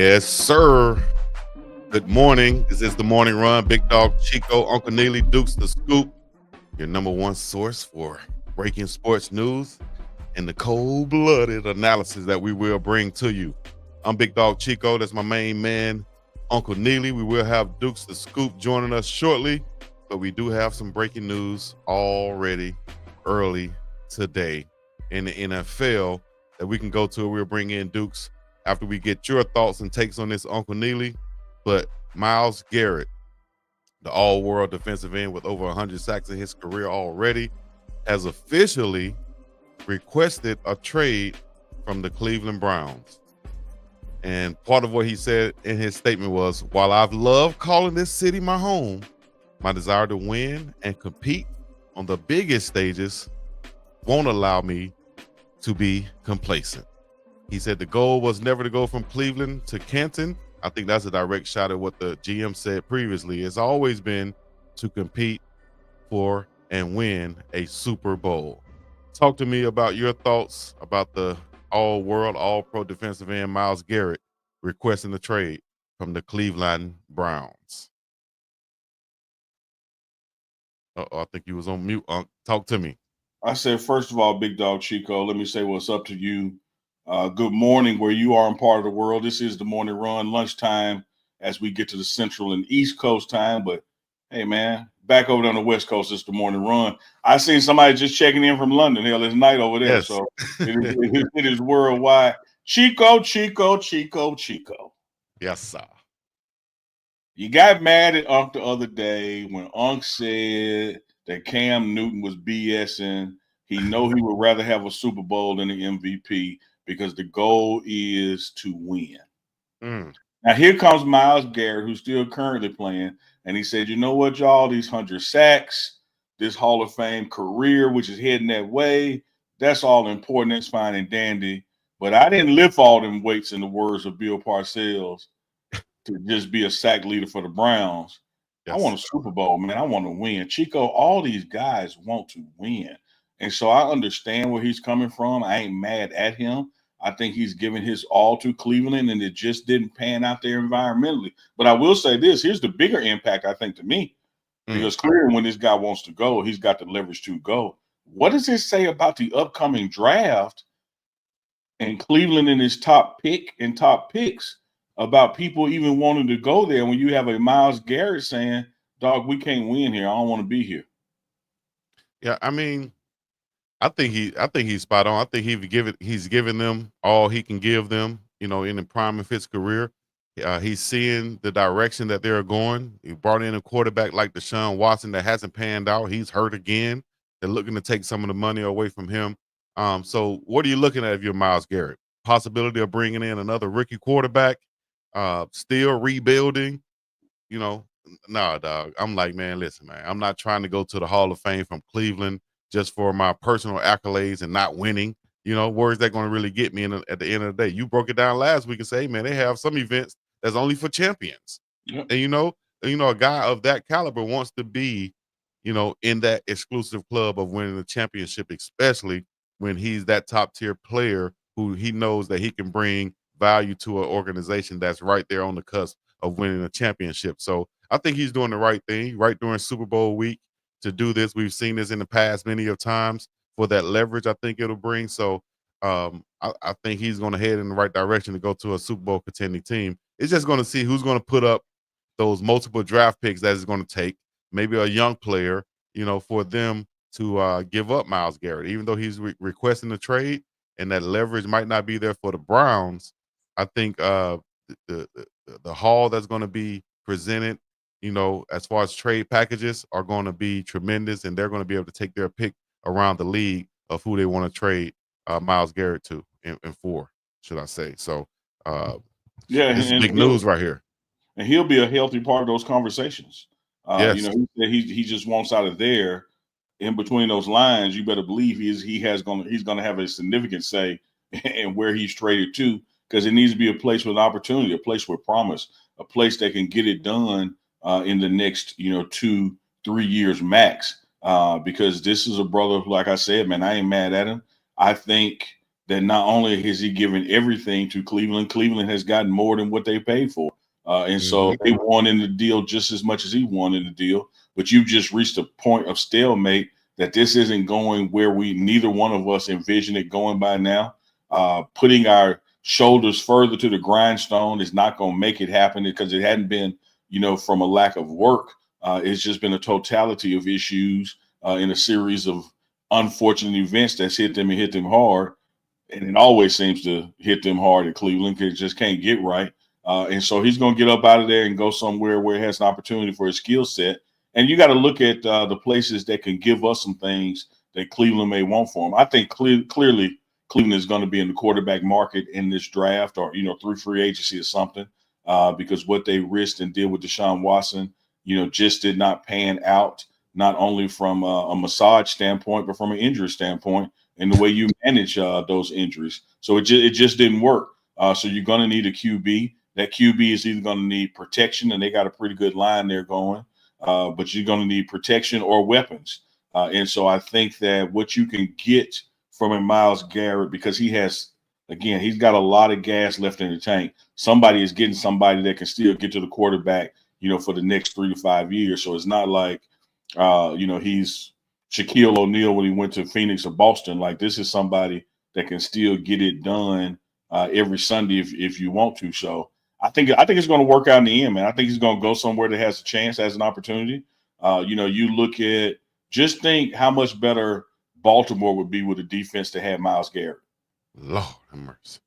Yes, sir. Good morning. This is the morning run. Big Dog Chico, Uncle Neely, Dukes the Scoop, your number one source for breaking sports news and the cold-blooded analysis that we will bring to you. I'm Big Dog Chico. That's my main man, Uncle Neely. We will have Dukes the Scoop joining us shortly, but we do have some breaking news already early today in the NFL that we can go to. We'll bring in Dukes after we get your thoughts and takes on this, Uncle Neely. But Myles Garrett, the all-world defensive end with over 100 sacks in his career already, has officially requested a trade from the Cleveland Browns. And part of what he said in his statement was, while I've loved calling this city my home, my desire to win and compete on the biggest stages won't allow me to be complacent. He said the goal was never to go from Cleveland to Canton. I think that's a direct shot at what the GM said previously. It's always been to compete for and win a Super Bowl. Talk to me about your thoughts about the all-world, all-pro defensive end Myles Garrett requesting the trade from the Cleveland Browns. I think you was on mute, Unc. Talk to me. I said, first of all, Big Dog Chico, let me say what's up to you. Good morning where you are in part of the world. This is the morning run, lunchtime as we get to the Central and East Coast time. But, hey, man, back over on the West Coast, it's the morning run. I seen somebody just checking in from London. Hell, it's night over there. Yes. So it is worldwide. Chico, Chico, Chico, Chico. Yes, sir. You got mad at Unc the other day when Unc said that Cam Newton was BSing. He know he would rather have a Super Bowl than the MVP because the goal is to win. Now, here comes Myles Garrett, who's still currently playing, and he said, you know what, y'all, these 100 sacks, this Hall of Fame career, which is heading that way, that's all important. That's fine and dandy. But I didn't lift all them weights, in the words of Bill Parcells, to just be a sack leader for the Browns. Yes. I want a Super Bowl, man. I want to win. Chico, all these guys want to win. And so I understand where he's coming from. I ain't mad at him. I think he's given his all to Cleveland, and it just didn't pan out there environmentally. But I will say this. Here's the bigger impact, I think, to me. Because clearly when this guy wants to go, he's got the leverage to go. What does it say about the upcoming draft and Cleveland in his top pick and top picks about people even wanting to go there when you have a Myles Garrett saying, dog, we can't win here. I don't want to be here. Yeah, I mean, I think he's spot on. I think he's given them all he can give them, in the prime of his career. He's seeing the direction that they're going. He brought in a quarterback like Deshaun Watson that hasn't panned out. He's hurt again. They're looking to take some of the money away from him. So what are you looking at if you're Myles Garrett? Possibility of bringing in another rookie quarterback, still rebuilding, Nah, dog. I'm like, man, listen, man, I'm not trying to go to the Hall of Fame from Cleveland just for my personal accolades and not winning. Where is that going to really get me at the end of the day? You broke it down last week and say, hey, man, they have some events that's only for champions. Yep. And, a guy of that caliber wants to be, in that exclusive club of winning the championship, especially when he's that top tier player who he knows that he can bring value to an organization that's right there on the cusp of winning a championship. So I think he's doing the right thing right during Super Bowl week to do this. We've seen this in the past many of times for that leverage I think it'll bring. So I think he's going to head in the right direction to go to a Super Bowl contending team. It's just going to see who's going to put up those multiple draft picks that it's going to take, maybe a young player, for them to give up Myles Garrett, even though he's requesting the trade and that leverage might not be there for the Browns. I think the haul that's going to be presented, as far as trade packages are going to be tremendous, and they're going to be able to take their pick around the league of who they want to trade Myles Garrett to and for, should I say. So, this is big news right here. And he'll be a healthy part of those conversations. Yes. He said he just wants out of there. In between those lines, you better believe he's going to have a significant say in where he's traded to, because it needs to be a place with opportunity, a place with promise, a place that can get it done in the next 2-3 years max. Because this is a brother, like I said, man, I ain't mad at him. I think that not only has he given everything to Cleveland, Cleveland has gotten more than what they paid for. And so they won in the deal just as much as he won in the deal. But you've just reached a point of stalemate that this isn't going where neither one of us envision it going by now. Putting our shoulders further to the grindstone is not going to make it happen because it hadn't been, from a lack of work. It's just been a totality of issues in a series of unfortunate events that's hit them and hit them hard. And it always seems to hit them hard at Cleveland because it just can't get right. And so he's going to get up out of there and go somewhere where he has an opportunity for his skill set. And you got to look at the places that can give us some things that Cleveland may want for him. I think clearly Cleveland is going to be in the quarterback market in this draft or, through free agency or something because what they risked and did with Deshaun Watson, just did not pan out, not only from a massage standpoint, but from an injury standpoint and the way you manage those injuries. So it just didn't work. So you're going to need a QB. That QB is either going to need protection, and they got a pretty good line there going, but you're going to need protection or weapons. And so I think that what you can get from a Myles Garrett, because he's got a lot of gas left in the tank. Somebody is getting somebody that can still get to the quarterback, for the next 3 to 5 years. So it's not like, he's Shaquille O'Neal when he went to Phoenix or Boston. Like, this is somebody that can still get it done every Sunday if you want to. So I think it's going to work out in the end, man. I think he's going to go somewhere that has a chance, has an opportunity. You look at, just think how much better Baltimore would be with a defense to have Myles Garrett. Lord have mercy.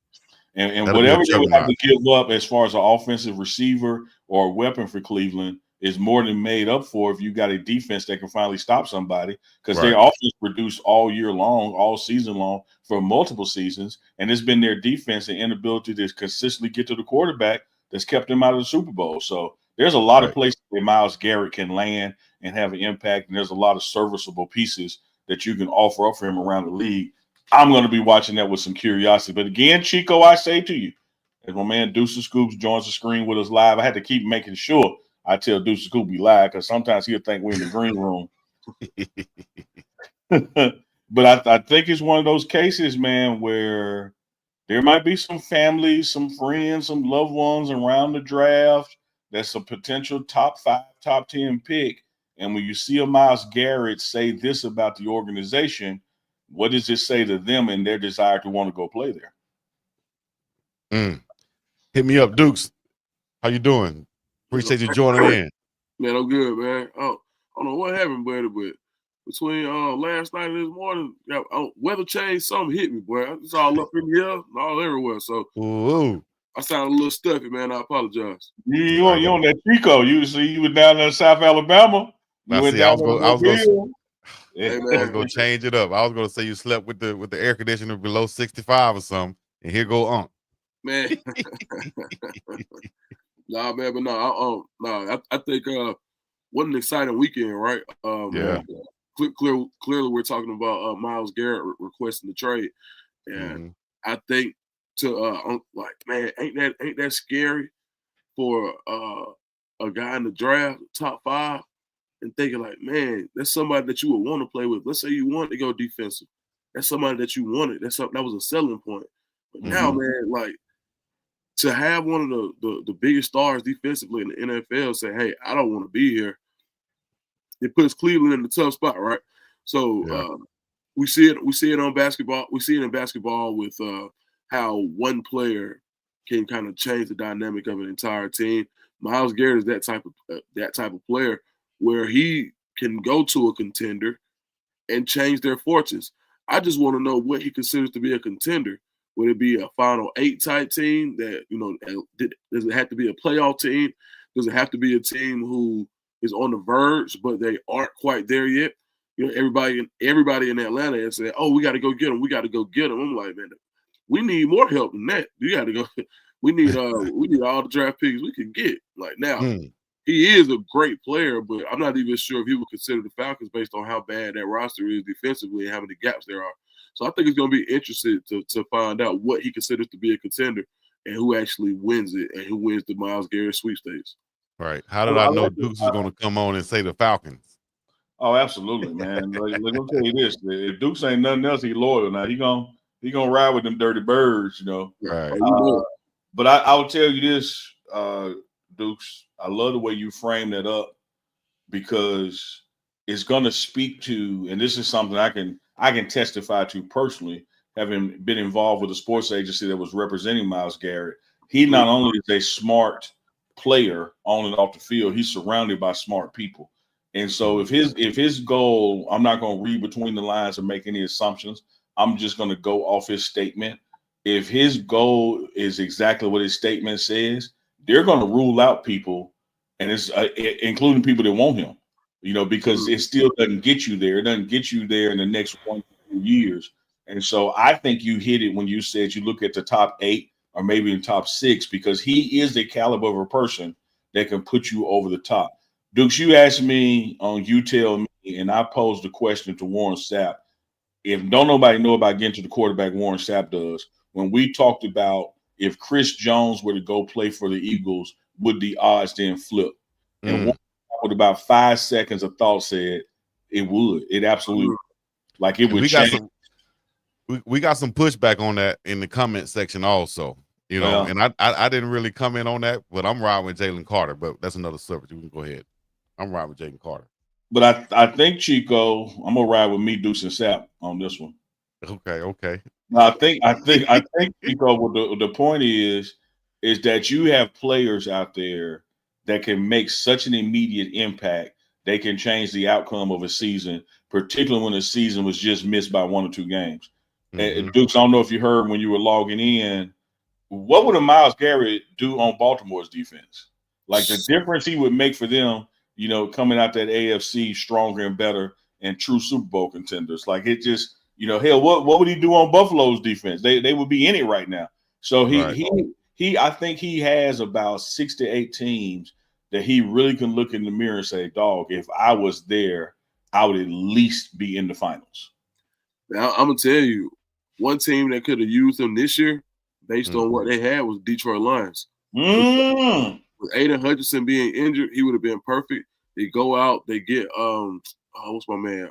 And whatever they would have to give up as far as an offensive receiver or a weapon for Cleveland is more than made up for if you got a defense that can finally stop somebody, because their offense produced all year long, all season long for multiple seasons. And it's been their defense and inability to consistently get to the quarterback that's kept them out of the Super Bowl. So there's a lot of places where Myles Garrett can land and have an impact. And there's a lot of serviceable pieces that you can offer up for him around the league. I'm going to be watching that with some curiosity. But again, Chico, I say to you, as my man Deuce Scoops joins the screen with us live, I had to keep making sure I tell Deuce Scoop we live because sometimes he'll think we're in the green room. But I think it's one of those cases, man, where there might be some family, some friends, some loved ones around the draft that's a potential top 5, top 10 pick. And when you see a Myles Garrett say this about the organization, what does it say to them and their desire to want to go play there? Hit me up, Dukes. How you doing? Appreciate you joining in. Man, I'm good, man. I don't know what happened, buddy, but between last night and this morning, weather change, something hit me, boy. It's all up in here, all everywhere. So I sound a little stuffy, man. I apologize. You on that Chico? You were down there in South Alabama. I was gonna change it up. I was gonna say you slept with the air conditioner below 65 or something, and here go Unc. Man. Nah, man, but no, I think what an exciting weekend, right? Clearly we're talking about Myles Garrett requesting the trade, and I think man, ain't that scary for a guy in the draft, top 5, and thinking like, man, that's somebody that you would want to play with. Let's say you want to go defensive, that's somebody that you wanted. That was a selling point. But now, man, like, to have one of the biggest stars defensively in the NFL say, hey, I don't want to be here, it puts Cleveland in a tough spot, right? So we see it on basketball. We see it in basketball with how one player can kind of change the dynamic of an entire team. Myles Garrett is that type of player where he can go to a contender and change their fortunes. I just want to know what he considers to be a contender. Would it be a Final 8 type team that, does it have to be a playoff team? Does it have to be a team who is on the verge, but they aren't quite there yet? Everybody in Atlanta has said, oh, we got to go get him. We got to go get him. I'm like, man, we need more help than that. You got to go. We need all the draft picks we can get. Like, now, he is a great player, but I'm not even sure if he would consider the Falcons based on how bad that roster is defensively and how many gaps there are. So I think it's going to be interesting to find out what he considers to be a contender and who actually wins it and who wins the Myles Garrett sweepstakes. Right. How did I know Dukes is going to come on and say the Falcons? Oh, absolutely, man. Let me tell you this: if Dukes ain't nothing else, he's loyal. Now he He gonna ride with them dirty birds, you know. Right. But I will tell you this, Dukes. I love the way you frame that up because it's gonna speak to, and this is something I can testify to personally, having been involved with a sports agency that was representing Myles Garrett. He not only is a smart player on and off the field, he's surrounded by smart people. And so if his goal, I'm not going to read between the lines or make any assumptions. I'm just going to go off his statement. If his goal is exactly what his statement says, they're going to rule out people, and it's including people that want him, you know, because it still doesn't get you there. It doesn't get you there in the next 1 to 2 years. And so I think you hit it when you said you look at the top 8 or maybe in top 6, because he is the caliber of a person that can put you over the top. Dukes, you asked me on You Tell Me, and I posed the question to Warren Sapp. If don't nobody know about getting to the quarterback, Warren Sapp does. When we talked about if Chris Jones were to go play for the Eagles, would the odds then flip? And Warren Sapp, with about 5 seconds of thought, said it would. It absolutely would. Like it would change. We got some pushback on that in the comment section also. You know, and I didn't really comment on that, but I'm riding with Jalen Carter. But that's another subject. We can go ahead. I'm riding with Jalen Carter. But I think, Chico, I'm gonna ride with me, Deuce, and Sapp on this one. Okay. I think Chico, what the point is that you have players out there that can make such an immediate impact. They can change the outcome of a season, particularly when the season was just missed by 1 or 2 games. Dukes, I don't know if you heard when you were logging in, what would a Myles Garrett do on Baltimore's defense? Like the difference he would make for them, you know, coming out that AFC stronger and better and true Super Bowl contenders. Like it just, you know, hell, what would he do on Buffalo's defense? They would be in it right now. So he I think he has about 6 to 8 teams that he really can look in the mirror and say, dog, if I was there, I would at least be in the finals. Now, I'm gonna tell you, one team that could have used him this year, based on what they had, was Detroit Lions. With Aiden Hutchinson being injured, he would have been perfect. They go out, they get what's my man?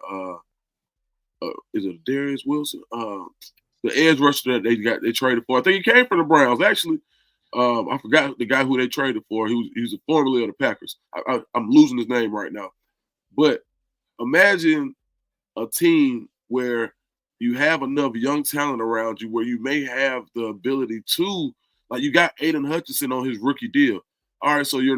Is it Darius Wilson? The edge rusher that they traded for. I think he came from the Browns, actually. I forgot the guy who they traded for. He was formerly of the Packers. I'm losing his name right now. But imagine a team where you have enough young talent around you where you may have the ability to, like you got Aiden Hutchinson on his rookie deal. All right, so you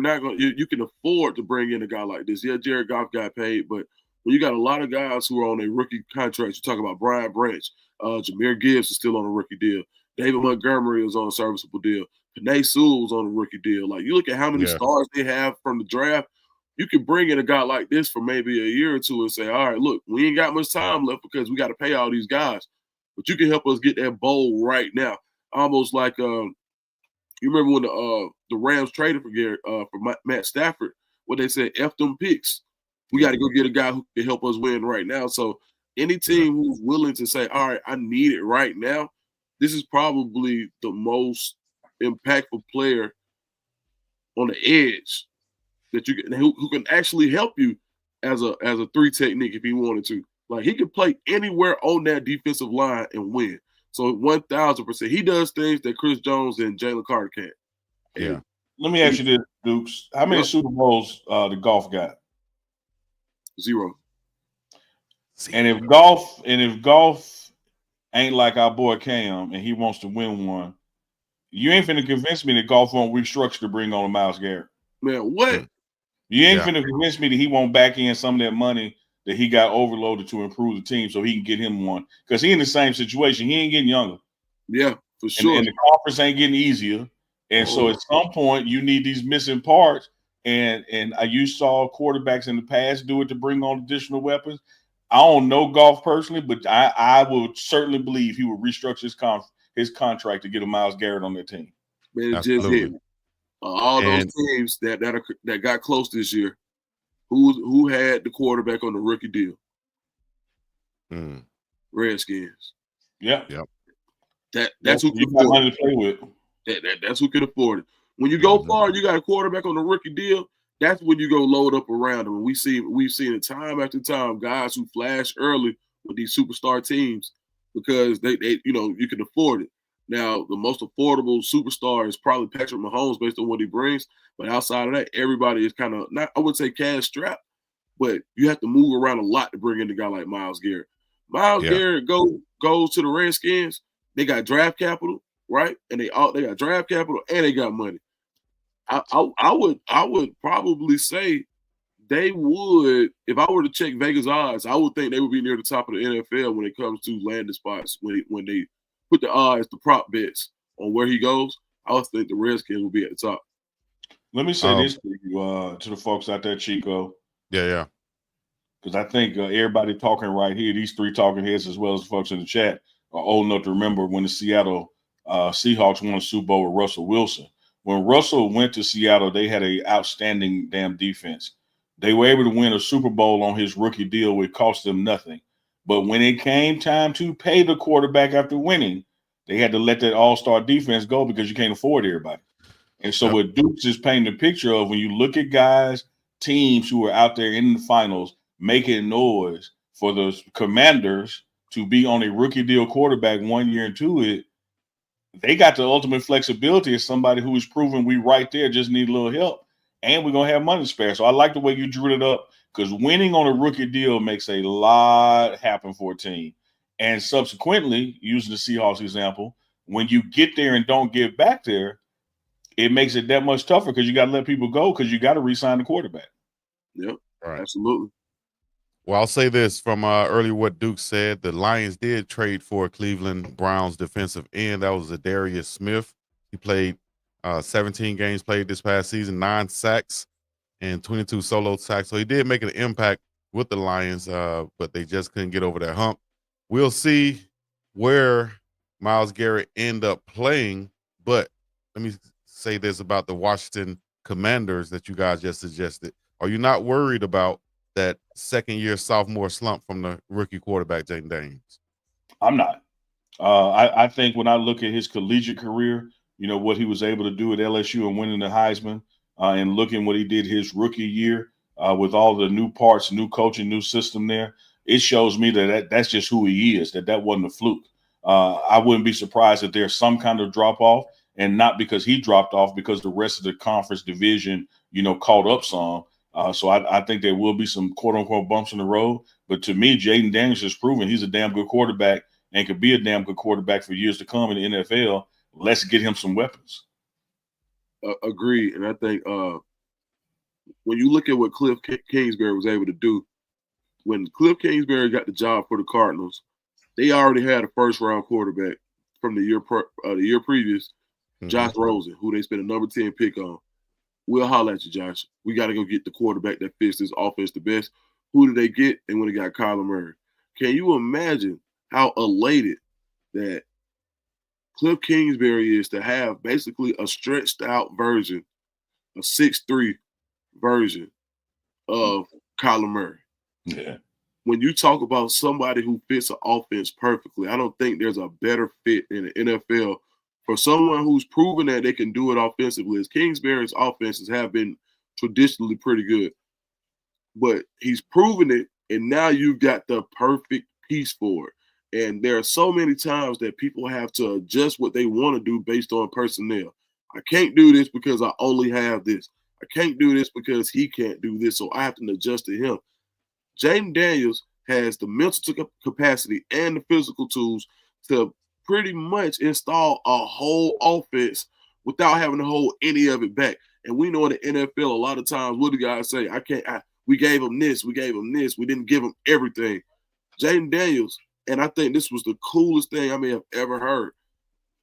can afford to bring in a guy like this. Yeah, Jared Goff got paid, but when you got a lot of guys who are on a rookie contract, you talk about Brian Branch, Jahmyr Gibbs is still on a rookie deal. David Montgomery is on a serviceable deal. Penei Sewell's on a rookie deal. Like you look at how many stars they have from the draft, you can bring in a guy like this for maybe a year or two and say, all right, look, we ain't got much time left because we got to pay all these guys. But you can help us get that bowl right now. Almost like you remember when the Rams traded for Garrett for Matt Stafford, what they said, F them picks. We got to go get a guy who can help us win right now. So any team who's willing to say, all right, I need it right now, this is probably the most impactful player on the edge that you can, who can actually help you as a 3 technique if he wanted to. Like he can play anywhere on that defensive line and win. So 1,000%, he does things that Chris Jones and Jalen Carter can't. Yeah. Let me ask you this, Dukes. How many Super Bowls the Golf got? 0. And if golf ain't like our boy Cam and he wants to win one, you ain't finna convince me that golf won't restructure to bring on a Myles Garrett. Man, what? You ain't finna convince me that he won't back in some of that money that he got overloaded to improve the team so he can get him one. Because he in the same situation. He ain't getting younger. Yeah, for sure. And the conference ain't getting easier. And so at some point you need these missing parts. And you saw quarterbacks in the past do it to bring on additional weapons. I don't know golf personally, but I would certainly believe he would restructure his contract to get a Myles Garrett on their team. Man, it just hit me. All those teams that got close this year, who had the quarterback on the rookie deal? Redskins. Yeah. Yep. That's who you got money to play with. That's who can afford it. When you go far, you got a quarterback on the rookie deal. That's when you go load up around them. We've seen it time after time. Guys who flash early with these superstar teams because they you can afford it. Now, the most affordable superstar is probably Patrick Mahomes based on what he brings. But outside of that, everybody is kind of not, I would say cash strapped, but you have to move around a lot to bring in a guy like Myles Garrett. Myles Garrett goes to the Redskins. They got draft capital, right? And they got draft capital and they got money. I would probably say they would, if I were to check Vegas odds, I would think they would be near the top of the NFL when it comes to landing spots. When they put the odds, the prop bets on where he goes, I would think the Redskins will be at the top. Let me say this to you, to the folks out there, Chico. Yeah. Because I think everybody talking right here, these three talking heads as well as the folks in the chat, are old enough to remember when the Seattle Seahawks won a Super Bowl with Russell Wilson. When Russell went to Seattle, they had an outstanding damn defense. They were able to win a Super Bowl on his rookie deal, which cost them nothing. But when it came time to pay the quarterback after winning, they had to let that all-star defense go because you can't afford everybody. And so what Dukes is painting the picture of, when you look at guys, teams who are out there in the finals making noise for the Commanders to be on a rookie deal quarterback 1 year into it, they got the ultimate flexibility as somebody who is proven we right there just need a little help, and we're going to have money spare. So I like the way you drew it up, because winning on a rookie deal makes a lot happen for a team. And subsequently, using the Seahawks example, when you get there and don't get back there, it makes it that much tougher because you got to let people go because you got to re-sign the quarterback. Yep, right. Absolutely. Well, I'll say this from earlier what Duke said. The Lions did trade for Cleveland Browns defensive end. That was Zadarius Smith. He played 17 games played this past season, 9 sacks and 22 solo sacks. So he did make an impact with the Lions, but they just couldn't get over that hump. We'll see where Myles Garrett end up playing, but let me say this about the Washington Commanders that you guys just suggested. Are you not worried about that second-year sophomore slump from the rookie quarterback, Jaden Daniels? I'm not. I think when I look at his collegiate career, what he was able to do at LSU and winning the Heisman, and looking what he did his rookie year with all the new parts, new coaching, new system there, it shows me that's just who he is, that wasn't a fluke. I wouldn't be surprised if there's some kind of drop-off, and not because he dropped off, because the rest of the conference division, caught up some. So I think there will be some quote-unquote bumps in the road. But to me, Jaden Daniels has proven he's a damn good quarterback and could be a damn good quarterback for years to come in the NFL. Let's get him some weapons. Agreed. And I think when you look at what Cliff Kingsbury was able to do, when Cliff Kingsbury got the job for the Cardinals, they already had a first-round quarterback from the year previous, Josh Rosen, who they spent a number 10 pick on. We'll holler at you, Josh. We got to go get the quarterback that fits this offense the best. Who did they get? They went and got Kyler Murray. Can you imagine how elated that Cliff Kingsbury is to have basically a stretched out version, a 6'3" version of Kyler Murray? Yeah. When you talk about somebody who fits an offense perfectly, I don't think there's a better fit in the NFL for someone who's proven that they can do it offensively. As Kingsbury's offenses have been traditionally pretty good, but he's proven it, and now you've got the perfect piece for it. And there are so many times that people have to adjust what they want to do based on personnel. I can't do this because I only have this. I can't do this because he can't do this, so I have to adjust to him. Jaden Daniels has the mental capacity and the physical tools to pretty much install a whole offense without having to hold any of it back. And we know in the NFL, a lot of times, what do guys say? We gave him this, we didn't give him everything. Jaden Daniels, and I think this was the coolest thing I may have ever heard,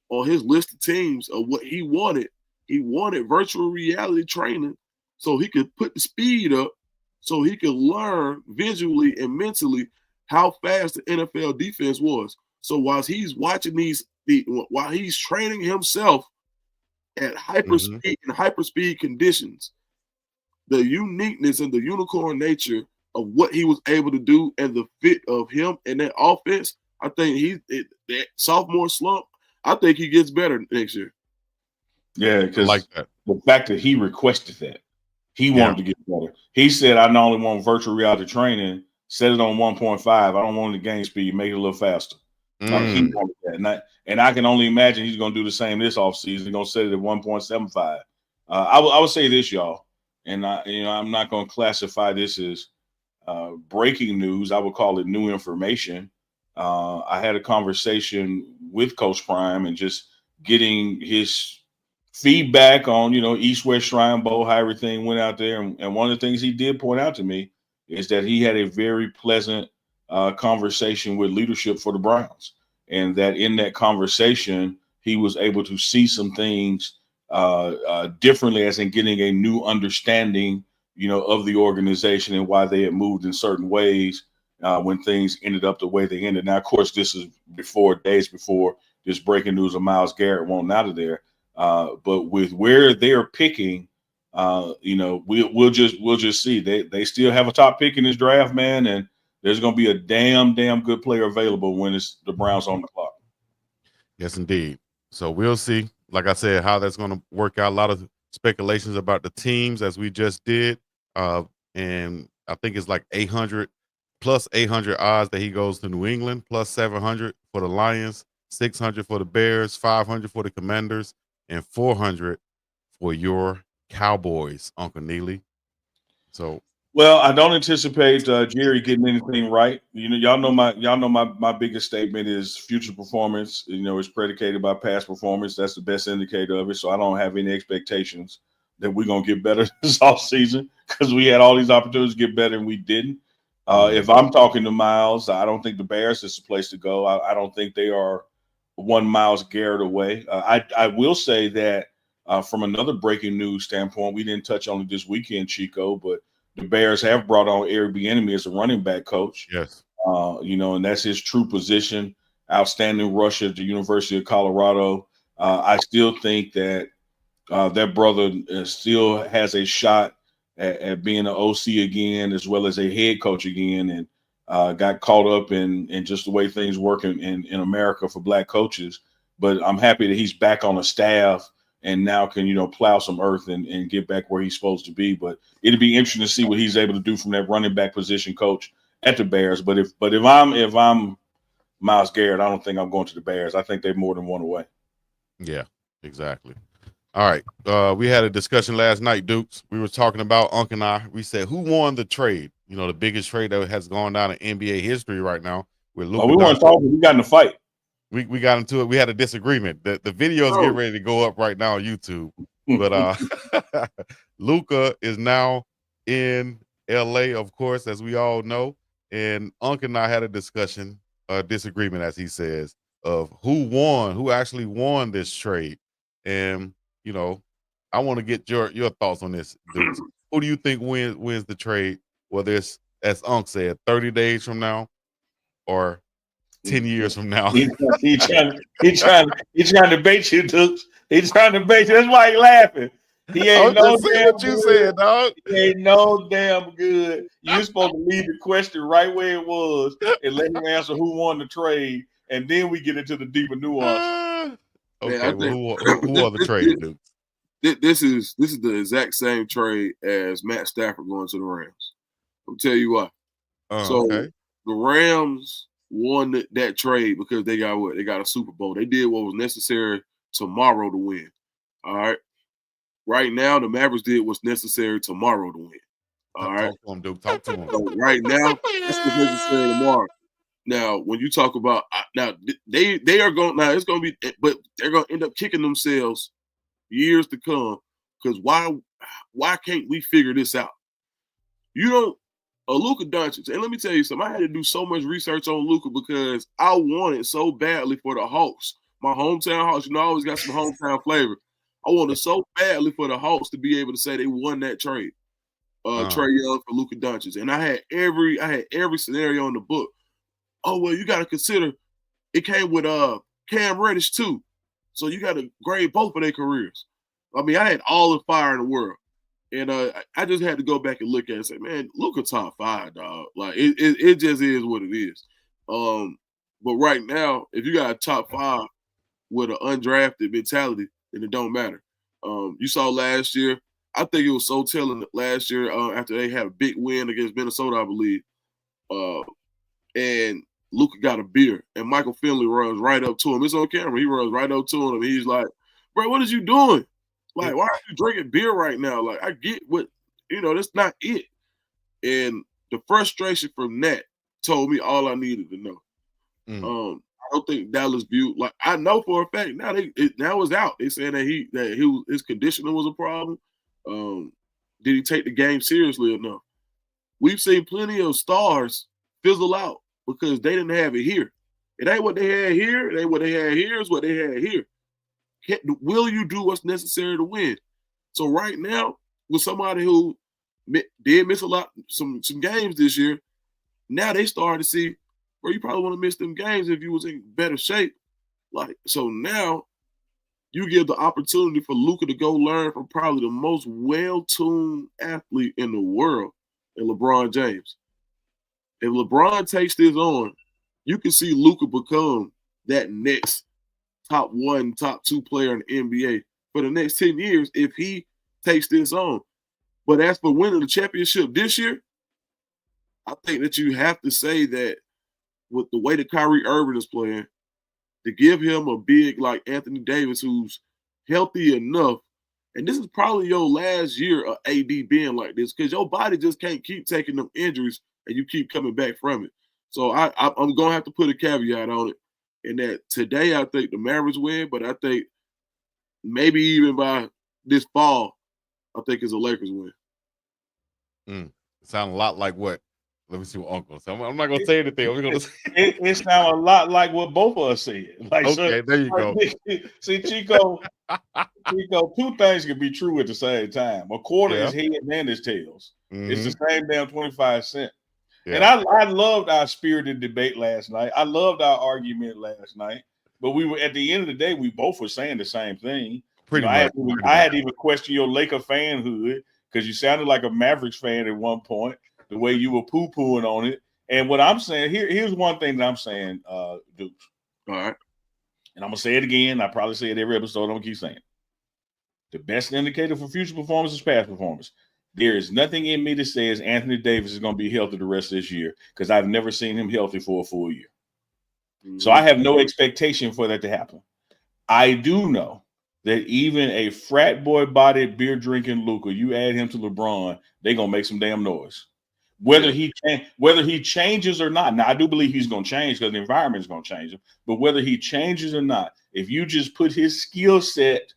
on his list of teams of what he wanted virtual reality training so he could put the speed up, so he could learn visually and mentally how fast the NFL defense was. So while he's watching while he's training himself at hyperspeed conditions, the uniqueness and the unicorn nature of what he was able to do and the fit of him and that offense, I think that sophomore slump, I think he gets better next year. Yeah, because like that. The fact that he requested that, he wanted to get better. He said, I not only want virtual reality training, set it on 1.5. I don't want the game speed, make it a little faster. Like he wanted that. And I can only imagine he's going to do the same this offseason. He's going to set it at 1.75. I would say this, y'all, and I'm not going to classify this as breaking news. I would call it new information. I had a conversation with Coach Prime and just getting his feedback on, East West Shrine Bowl, how everything went out there. And one of the things he did point out to me is that he had a very pleasant conversation with leadership for the Browns, and that in that conversation, he was able to see some things differently, as in getting a new understanding, of the organization and why they had moved in certain ways when things ended up the way they ended. Now, of course, this is days before this breaking news of Myles Garrett wanting out of there. But with where they're picking, we'll just see. They still have a top pick in this draft, man, and there's going to be a damn good player available when it's the Browns on the clock. Yes, indeed. So we'll see, like I said, how that's going to work out. A lot of speculations about the teams, as we just did. And I think it's like 800 odds that he goes to New England, plus 700 for the Lions, 600 for the Bears, 500 for the Commanders, and 400 for your Cowboys, Uncle Neely. So, well, I don't anticipate Jerry getting anything right. Y'all know my biggest statement is future performance. Is predicated by past performance. That's the best indicator of it. So I don't have any expectations that we're gonna get better this offseason, because we had all these opportunities to get better and we didn't. If I'm talking to Myles, I don't think the Bears is the place to go. I don't think they are one Myles Garrett away. I will say that from another breaking news standpoint, we didn't touch on it this weekend, Chico, but the Bears have brought on Eric Bieniemy as a running back coach. Yes. And that's his true position. Outstanding rusher at the University of Colorado. I still think that that brother still has a shot at being an OC again, as well as a head coach again, and got caught up in just the way things work in America for black coaches. But I'm happy that he's back on the staff and now can, plow some earth and get back where he's supposed to be. But it'd be interesting to see what he's able to do from that running back position coach at the Bears. But if I'm Myles Garrett, I don't think I'm going to the Bears. I think they're more than one away. Yeah, exactly. All right. We had a discussion last night, Dukes. We were talking about Unc and I. We said, who won the trade? The biggest trade that has gone down in NBA history right now with Luka. We weren't talking. We got in a fight. We got into it. We had a disagreement. The video is getting ready to go up right now on YouTube. But Luka is now in LA, of course, as we all know. And Unc and I had a disagreement, as he says, of who actually won this trade. And I want to get your thoughts on this, dude. Who do you think wins the trade? Whether it's, as Unc said, 30 days from now or 10 years from now. He's trying to bait you, Dukes. He's trying to bait you. That's why he's laughing. He ain't no damn what you said, dog. He ain't no damn good. You're supposed to leave the question right where it was and let him answer who won the trade, and then we get into the deeper nuance. Okay, well, who won the trade, Duke? This is the exact same trade as Matt Stafford going to the Rams. I'll tell you why. The Rams won that trade because they got what? They got a Super Bowl. They did what was necessary tomorrow to win. All right. Right now, the Mavericks did what's necessary tomorrow to win. All right. Talk to him, Duke. Talk to him. So right now, that's what's necessary tomorrow. Now, when you talk about they are going now, it's going to be, but they're going to end up kicking themselves years to come, because why can't we figure this out? Luka Doncic, and let me tell you something. I had to do so much research on Luka because I wanted so badly for the Hawks, my hometown Hawks. I always got some hometown flavor. I wanted so badly for the Hawks to be able to say they won that trade, Trae Young for Luka Doncic, and I had every scenario in the book. Oh well, you got to consider it came with Cam Reddish too, so you got to grade both of their careers. I mean, I had all the fire in the world. And I just had to go back and look at it and say, man, Luka top 5, dog. Like, it just is what it is. But right now, if you got a top 5 with an undrafted mentality, then it don't matter. You saw last year, I think it was so telling last year after they had a big win against Minnesota, I believe. And Luka got a beer, and Michael Finley runs right up to him. It's on camera. He runs right up to him. He's like, bro, what is you doing? Like, why are you drinking beer right now? Like, I get what, that's not it. And the frustration from that told me all I needed to know. I don't think Dallas viewed, like, I know for a fact now it's out. They said that his conditioning was a problem. Did he take the game seriously enough? We've seen plenty of stars fizzle out because they didn't have it here. It ain't what they had here. It ain't what they had here. It's what they had here. Will you do what's necessary to win? So right now, with somebody who did miss some games this year, now they starting to see, you probably want to miss them games if you was in better shape. Like, so now you give the opportunity for Luka to go learn from probably the most well-tuned athlete in the world, in LeBron James. If LeBron takes this on, you can see Luka become that next top 1, top 2 player in the NBA for the next 10 years if he takes this on. But as for winning the championship this year, I think that you have to say that with the way that Kyrie Irving is playing, to give him a big like Anthony Davis who's healthy enough, and this is probably your last year of AD being like this because your body just can't keep taking them injuries and you keep coming back from it. So I'm going to have to put a caveat on it. And that today I think the Mavericks win, but I think maybe even by this fall, I think it's a Lakers win. It sounds a lot like what? Let me see what Uncle said. I'm not going to say anything. I'm going to say it sounds a lot like what both of us said. Like, okay, there you go. See, Chico, two things can be true at the same time. A quarter is head and is tails. It's the same damn 25 cents. Yeah. And I loved our spirited debate last night. I loved our argument last night. But we were at the end of the day, we both were saying the same thing. Pretty much. I had even questioned your Laker fanhood because you sounded like a Mavericks fan at one point, the way you were poo-pooing on it. And what I'm saying, here's one thing that I'm saying, Dukes. All right. And I'm going to say it again. I probably say it every episode. I'm going to keep saying it. The best indicator for future performance is past performance. There is nothing in me that says Anthony Davis is going to be healthy the rest of this year because I've never seen him healthy for a full year. So I have no expectation for that to happen. I do know that even a frat boy bodied beer drinking Luka, you add him to LeBron, they're going to make some damn noise. Whether he changes or not. Now, I do believe he's going to change because the environment is going to change him. But whether he changes or not, if you just put his skill set,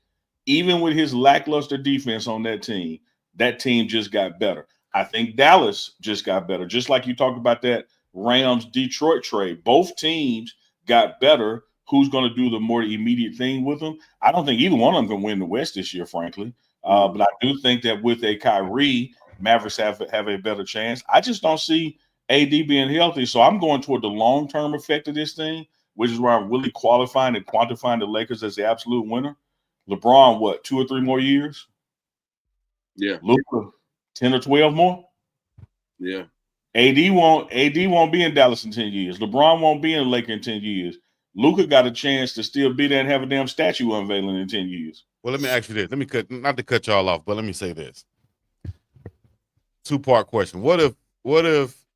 even with his lackluster defense on that team just got better. I think Dallas just got better. Just like you talked about that Rams-Detroit trade. Both teams got better. Who's going to do the more immediate thing with them? I don't think either one of them can win the West this year, frankly. But I do think that with a Kyrie, Mavericks have a better chance. I just don't see AD being healthy. So I'm going toward the long-term effect of this thing, which is where I'm really qualifying and quantifying the Lakers as the absolute winner. LeBron, what, 2 or 3 more years? Yeah. Luka, 10 or 12 more? Yeah. AD won't be in Dallas in 10 years. LeBron won't be in the Lakers in 10 years. Luka got a chance to still be there and have a damn statue unveiling in 10 years. Well, let me ask you this. Not to cut y'all off, but let me say this. 2-part question. What if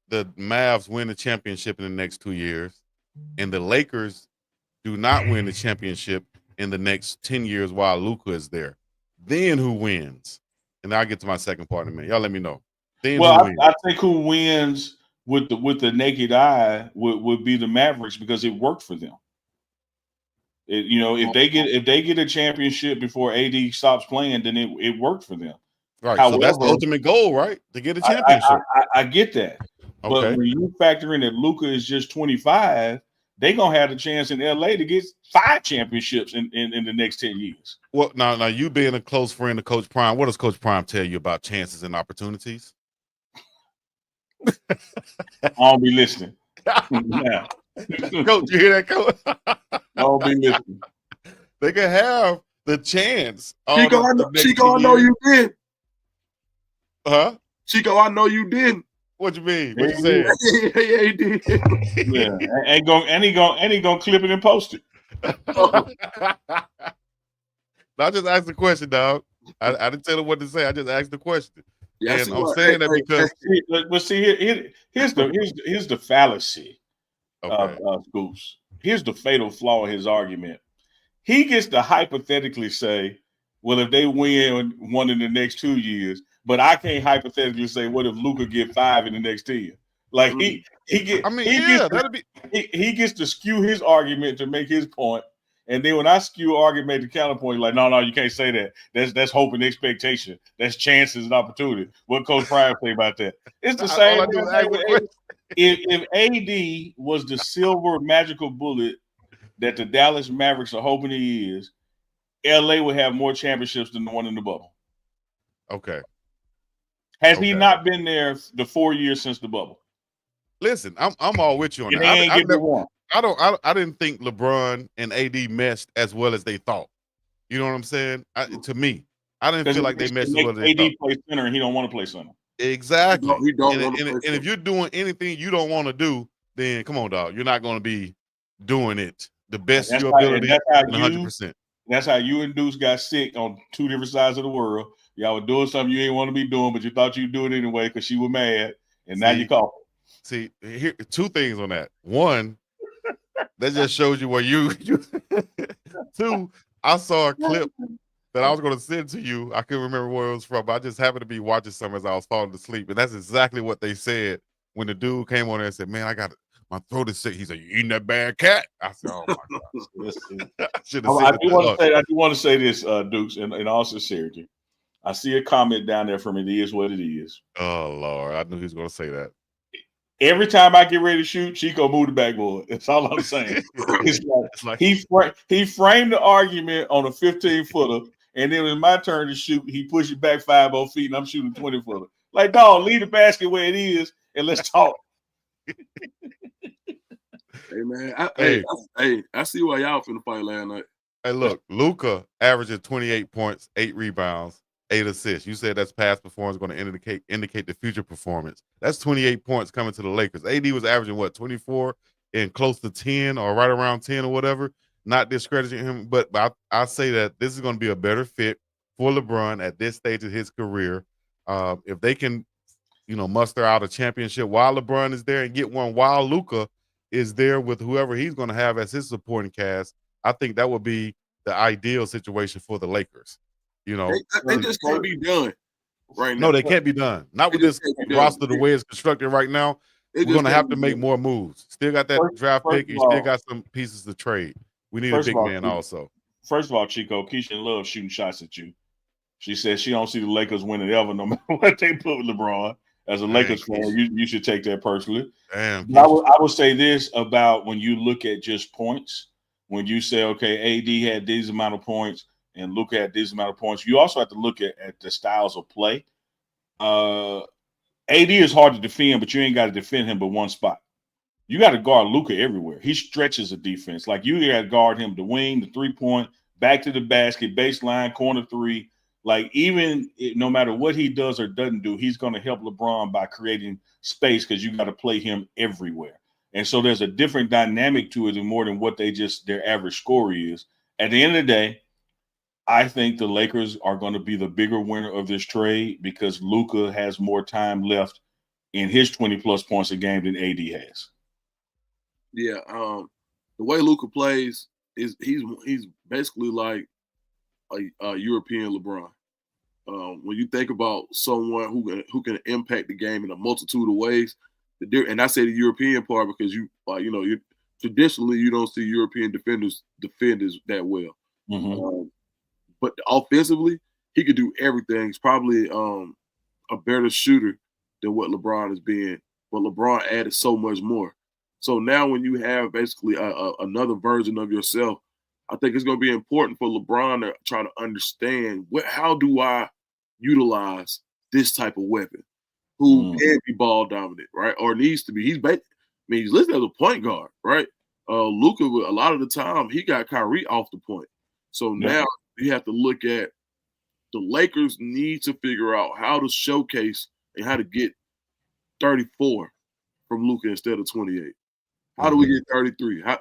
the Mavs win the championship in the next 2 years and the Lakers do not win the championship in the next 10 years while Luka is there? Then who wins? And I'll get to my second part in a minute. Y'all let me know. Then I think who wins with the naked eye would be the Mavericks because it worked for them. If they get a championship before AD stops playing, then it worked for them. Right. However, so that's the ultimate goal, right? To get a championship. I get that. Okay. But when you factor in that Luka is just 25, they're going to have the chance in LA to get 5 championships in the next 10 years. Well, now you being a close friend of Coach Prime, what does Coach Prime tell you about chances and opportunities? I don't be listening. Yeah. Coach, you hear that, Coach? I don't be listening. They can have the chance. Chico, I know you did. Huh? Chico, I know you didn't. What you mean? What you saying? Yeah, he did. Yeah, and he gonna clip it and post it. I just asked the question, dog. I didn't tell him what to say. I just asked the question. Yeah, and I'm saying that because. But see, here's the fallacy Okay. Scoops. Here's the fatal flaw in his argument. He gets to hypothetically say, well, if they win one in the next 2 years, but I can't hypothetically say, what if Luka get 5 in the next 10? Like he gets to skew his argument to make his point. And then when I skew argument to counterpoint, like, no, you can't say that. That's hope and expectation. That's chances and opportunity. What Coach Prime say about that? It's the same. If AD was the silver magical bullet that the Dallas Mavericks are hoping he is, LA would have more championships than the one in the bubble. Okay. Has he not been there the 4 years since the bubble? Listen, I'm all with you on that. I didn't think LeBron and AD meshed as well as they thought. You know what I'm saying? To me, I didn't feel like they meshed as well as they thought. AD play center and he don't want to play center. Exactly. He don't and if you're doing anything you don't want to do, then come on, dog. You're not going to be doing it the best of your ability. 100%. That's how you and Deuce got sick on 2 different sides of the world. Y'all were doing something you didn't want to be doing, but you thought you'd do it anyway because she was mad, and now you call. See, here 2 things on that. 1, that just shows you where you 2, I saw a clip that I was going to send to you. I couldn't remember where it was from, but I just happened to be watching some as I was falling asleep. And that's exactly what they said when the dude came on there and said, man, my throat is sick. He said, you eating that bad cat? I said, oh, my God. I do want to say this, Dukes, in all sincerity. I see a comment down there from It Is What It Is. Oh, Lord. I knew he was going to say that. Every time I get ready to shoot, Chico move the backboard. That's all I'm saying. It's like he framed the argument on a 15-footer, and then when my turn to shoot, he pushed it back 5 feet, and I'm shooting 20-footer. Like, dog, leave the basket where it is, and let's talk. Hey, man. I see why y'all finna fight last night. Hey, look, Luka averaging 28 points, 8 rebounds, 8 assists. You said that's past performance going to indicate the future performance. That's 28 points coming to the Lakers. AD was averaging, 24 and close to 10 or right around 10 or whatever. Not discrediting him, but I say that this is going to be a better fit for LeBron at this stage of his career. If they can, muster out a championship while LeBron is there and get one while Luka is there with whoever he's going to have as his supporting cast, I think that would be the ideal situation for the Lakers. They just can't be done right now. No, they can't be done. Not with this roster the way it's constructed right now. We're going to have to make more moves. Still got that draft pick and still got some pieces to trade. We need a big man also. First of all, Chico, Keisha loves shooting shots at you. She says she don't see the Lakers winning ever, no matter what they put with LeBron. As a Lakers fan, you should take that personally. Damn. I will say this about when you look at just points. When you say, okay, AD had these amount of points and look at this amount of points, you also have to look at the styles of play. AD is hard to defend, but you ain't got to defend him but one spot. You got to guard Luka everywhere. He stretches a defense. Like you got to guard him the wing, the 3-point, back to the basket, baseline, corner 3. Like no matter what he does or doesn't do, he's going to help LeBron by creating space because you got to play him everywhere. And so there's a different dynamic to it than more than what their average score is. At the end of the day, I think the Lakers are going to be the bigger winner of this trade because Luka has more time left in his 20-plus points a game than AD has. Yeah, the way Luka plays is he's basically like a European LeBron. When you think about someone who can impact the game in a multitude of ways, and I say the European part because traditionally you don't see European defenders defend that well. Mm-hmm. But offensively, he could do everything. He's probably a better shooter than what LeBron has been. But LeBron added so much more. So now when you have basically another version of yourself, I think it's going to be important for LeBron to try to understand how do I utilize this type of weapon who can be ball dominant, right? Or needs to be. He's listed as a point guard, right? Luka, a lot of the time, he got Kyrie off the point. So now you have to look at the Lakers need to figure out how to showcase and how to get 34 from Luka instead of 28. How do we get 33? I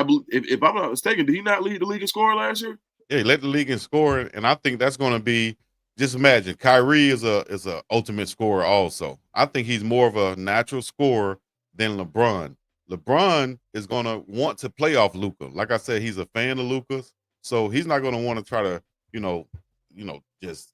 believe, if I'm not mistaken, did he not lead the league in scoring last year? Yeah, he led the league in scoring, and I think that's going to be. Just imagine, Kyrie is a ultimate scorer also. I think he's more of a natural scorer than LeBron. LeBron is gonna want to play off Luka. Like I said, he's a fan of Luka's, so he's not gonna want to try to,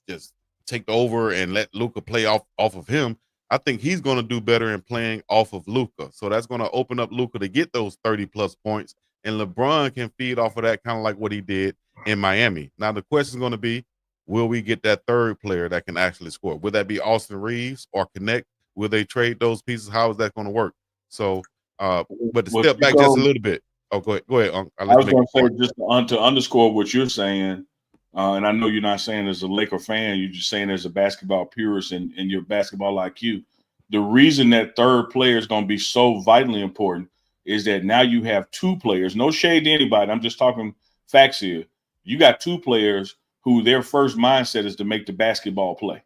just take over and let Luka play off of him. I think he's gonna do better in playing off of Luka. So that's gonna open up Luka to get those 30 plus points, and LeBron can feed off of that, kind of like what he did in Miami. Now the question is gonna be, will we get that third player that can actually score? Will that be Austin Reeves or Connect? Will they trade those pieces? How is that going to work? So, but to step back just a little bit. Oh, go ahead. I was going to say, just to underscore what you're saying, and I know you're not saying as a Laker fan, you're just saying as a basketball purist and your basketball IQ. The reason that third player is going to be so vitally important is that now you have two players. No shade to anybody. I'm just talking facts here. You got two players who their first mindset is to make the basketball play.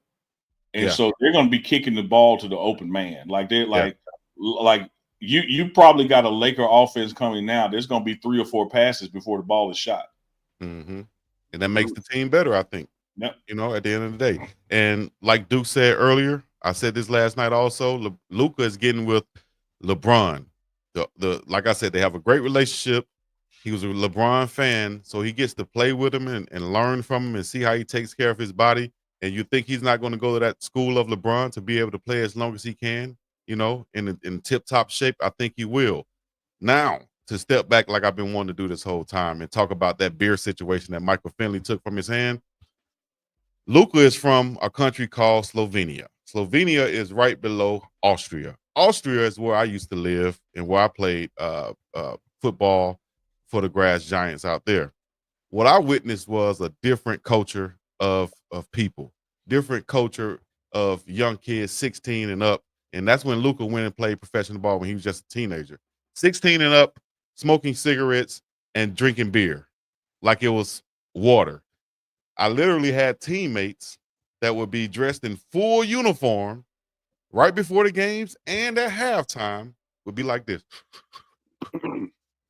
And so they're going to be kicking the ball to the open man. Like you probably got a Laker offense coming now. There's going to be 3 or 4 passes before the ball is shot. Mm-hmm. And that makes the team better, I think. Yep. At the end of the day. And like Duke said earlier, I said this last night also, Luka is getting with LeBron. Like I said, they have a great relationship. He was a LeBron fan, so he gets to play with him and learn from him and see how he takes care of his body. And you think he's not going to go to that school of LeBron to be able to play as long as he can, in tip-top shape? I think he will. Now, to step back like I've been wanting to do this whole time and talk about that beer situation that Michael Finley took from his hand. Luka is from a country called Slovenia. Slovenia is right below Austria. Austria is where I used to live and where I played football for the Grass Giants out there. What I witnessed was a different culture of people, different culture of young kids, 16 and up. And that's when Luka went and played professional ball when he was just a teenager. 16 and up, smoking cigarettes and drinking beer like it was water. I literally had teammates that would be dressed in full uniform right before the games and at halftime would be like this,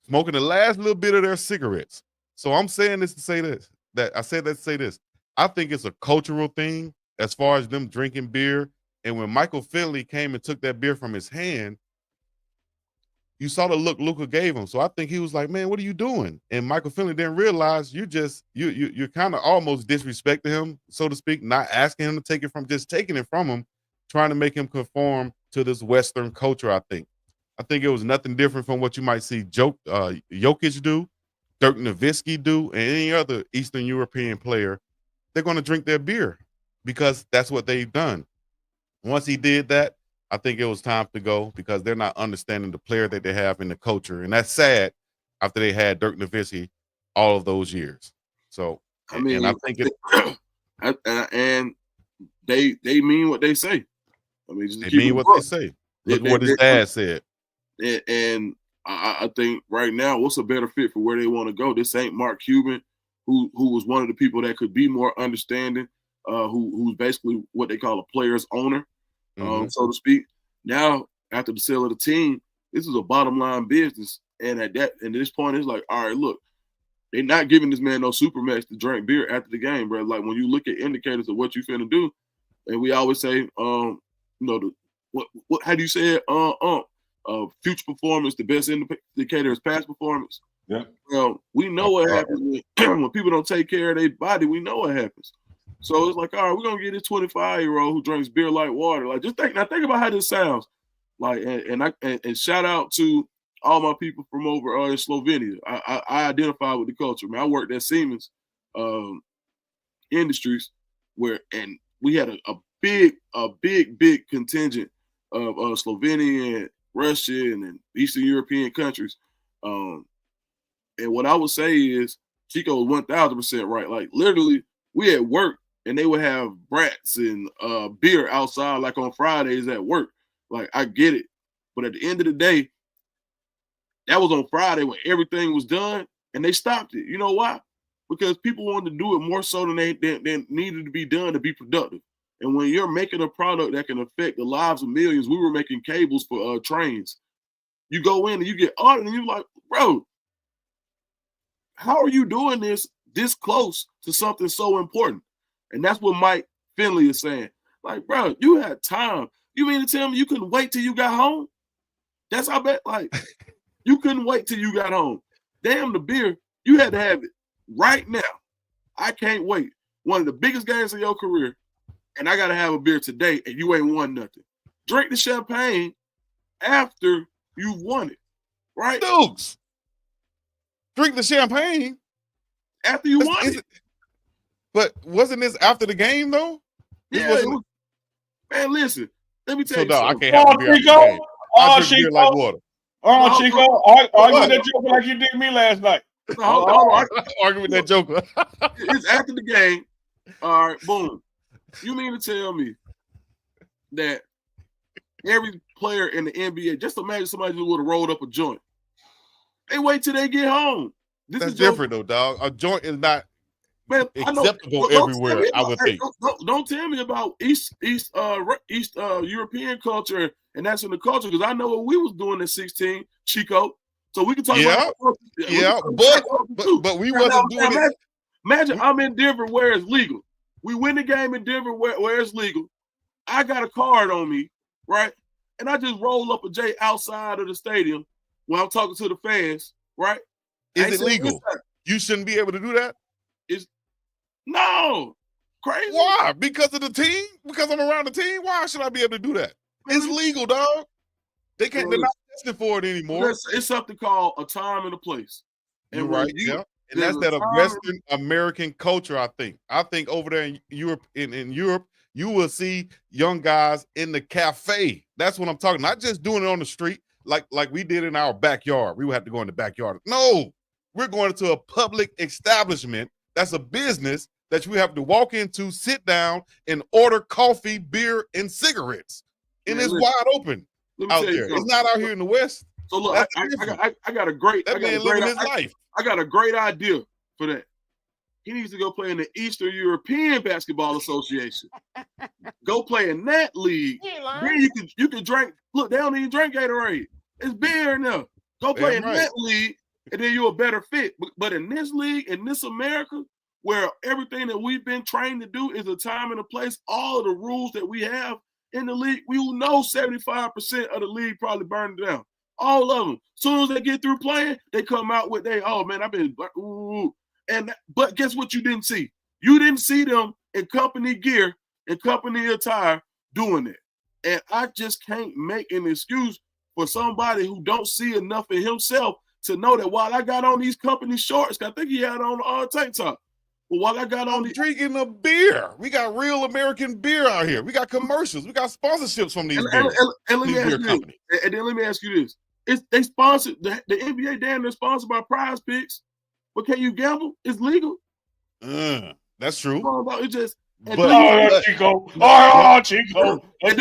smoking the last little bit of their cigarettes. So I'm saying this to say this, that I said that to say this. I think it's a cultural thing as far as them drinking beer. And when Michael Finley came and took that beer from his hand, you saw the look Luka gave him. So I think he was like, man, what are you doing? And Michael Finley didn't realize you're kind of almost disrespecting him, so to speak, not asking him to take it from, just taking it from him, trying to make him conform to this Western culture, I think. I think it was nothing different from what you might see Jokic do, Dirk Nowitzki do, and any other Eastern European player. They're going to drink their beer because that's what they've done. Once he did that, I think it was time to go because they're not understanding the player that they have in the culture. And that's sad after they had Dirk Nowitzki all of those years. So, I mean, and I think and they mean what they say. I mean, they mean what they say. Look what his dad said. And I think right now, what's a better fit for where they want to go? This ain't Mark Cuban, who was one of the people that could be more understanding, who's basically what they call a player's owner. So to speak. Now, after the sale of the team, this is a bottom line business. And at this point, it's like, all right, look, they're not giving this man no supermax to drink beer after the game, bro. Like when you look at indicators of what you finna do, and we always say, how do you say it? Future performance, the best indicator is past performance. Yeah. Well, we know what happens when people don't take care of their body. We know what happens. So it's like, all right, we're gonna get this 25-year-old who drinks beer like water. Like, just think about how this sounds. Like, and shout out to all my people from over in Slovenia. I identify with the culture. Man, I worked at Siemens Industries, and we had a big contingent of Slovenian, Russian, and Eastern European countries. And what I would say is Chico is 1,000% right. Like literally, we at work. And they would have brats and beer outside, like on Fridays at work. Like, I get it. But at the end of the day, that was on Friday when everything was done, and they stopped it. You know why? Because people wanted to do it more so than they needed to be done to be productive. And when you're making a product that can affect the lives of millions, we were making cables for trains. You go in and you get audited, and you're like, bro, how are you doing this close to something so important? And that's what Mike Finley is saying. Like, bro, you had time. You mean to tell me you couldn't wait till you got home? That's how bad. Like you couldn't wait till you got home. Damn, the beer, you had to have it right now. I can't wait. One of the biggest games of your career, and I got to have a beer today, and you ain't won nothing. Drink the champagne after you've won it, right? Dukes. Drink the champagne after you won it. But wasn't this after the game though? Yeah, it was, man. Listen, let me tell you I something. can't have a beer after the game. I drink beer like water. Chico, argue with that joker like you did me last night. Hold on. Argue with that joker. It's after the game. All right, boom. You mean to tell me that every player in the NBA, just imagine somebody who would have rolled up a joint. They wait till they get home. That's different though, dog. A joint is not acceptable everywhere, I would think. Don't tell me about East European culture, and that's in the culture, because I know what we was doing at 16, Chico. So we can talk about but we wasn't doing it. Imagine I'm in Denver where it's legal. We win the game in Denver where it's legal. I got a card on me, right? And I just roll up a J outside of the stadium when I'm talking to the fans, right? Is it legal? You shouldn't be able to do that? No. Crazy. Why? Because of the team? Because I'm around the team? Why should I be able to do that? It's legal, dog. They're not testing for it anymore. It's something called a time and a place. You're right, yeah. And that's that Western American culture, I think. I think over there in Europe, in Europe, you will see young guys in the cafe. That's what I'm talking. Not just doing it on the street like we did in our backyard. We would have to go in the backyard. No, we're going to a public establishment. That's a business that you have to walk into, sit down, and order coffee, beer, and cigarettes. And it's wide open out there. It's not out here in the West. So look, I got a great life. I got a great idea for that. He needs to go play in the Eastern European Basketball Association. Go play in that league. Then you can drink. Look, they don't even drink Gatorade. It's beer in there. Go play in that league, and then you're a better fit. But in this league, in this America, where everything that we've been trained to do is a time and a place, all of the rules that we have in the league, we will know 75% of the league probably burned down. All of them. As soon as they get through playing, they come out with I've been but guess what you didn't see? You didn't see them in company gear and company attire doing it. And I just can't make an excuse for somebody who don't see enough in himself to know that while I got on these company shorts, I think he had on a tank top. But while I got on drinking a beer, we got real American beer out here. We got commercials. We got sponsorships from these beer companies. And then let me ask you this. They sponsored the NBA. Damn, they're sponsored by Prize Picks. But can you gamble? It's legal. That's true. It's just. Chico. Chico. And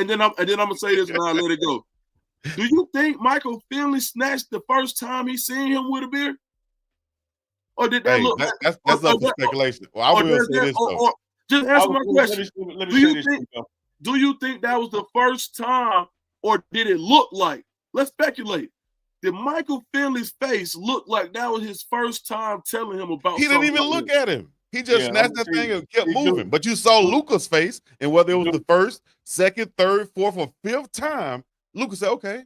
then I'm gonna say this and I'll let it go. Do you think Michael Finley snatched the first time he seen him with a beer? Or did that look? That's up to speculation. Well, I will say this though. Just answer my question. Do you think that was the first time, or did it look like? Let's speculate. Did Michael Finley's face look like that was his first time telling him about? He didn't even look at him. He just snatched that thing and kept moving. But you saw Luka's face, and whether it was the first, second, third, fourth, or fifth time, Luka said, "Okay,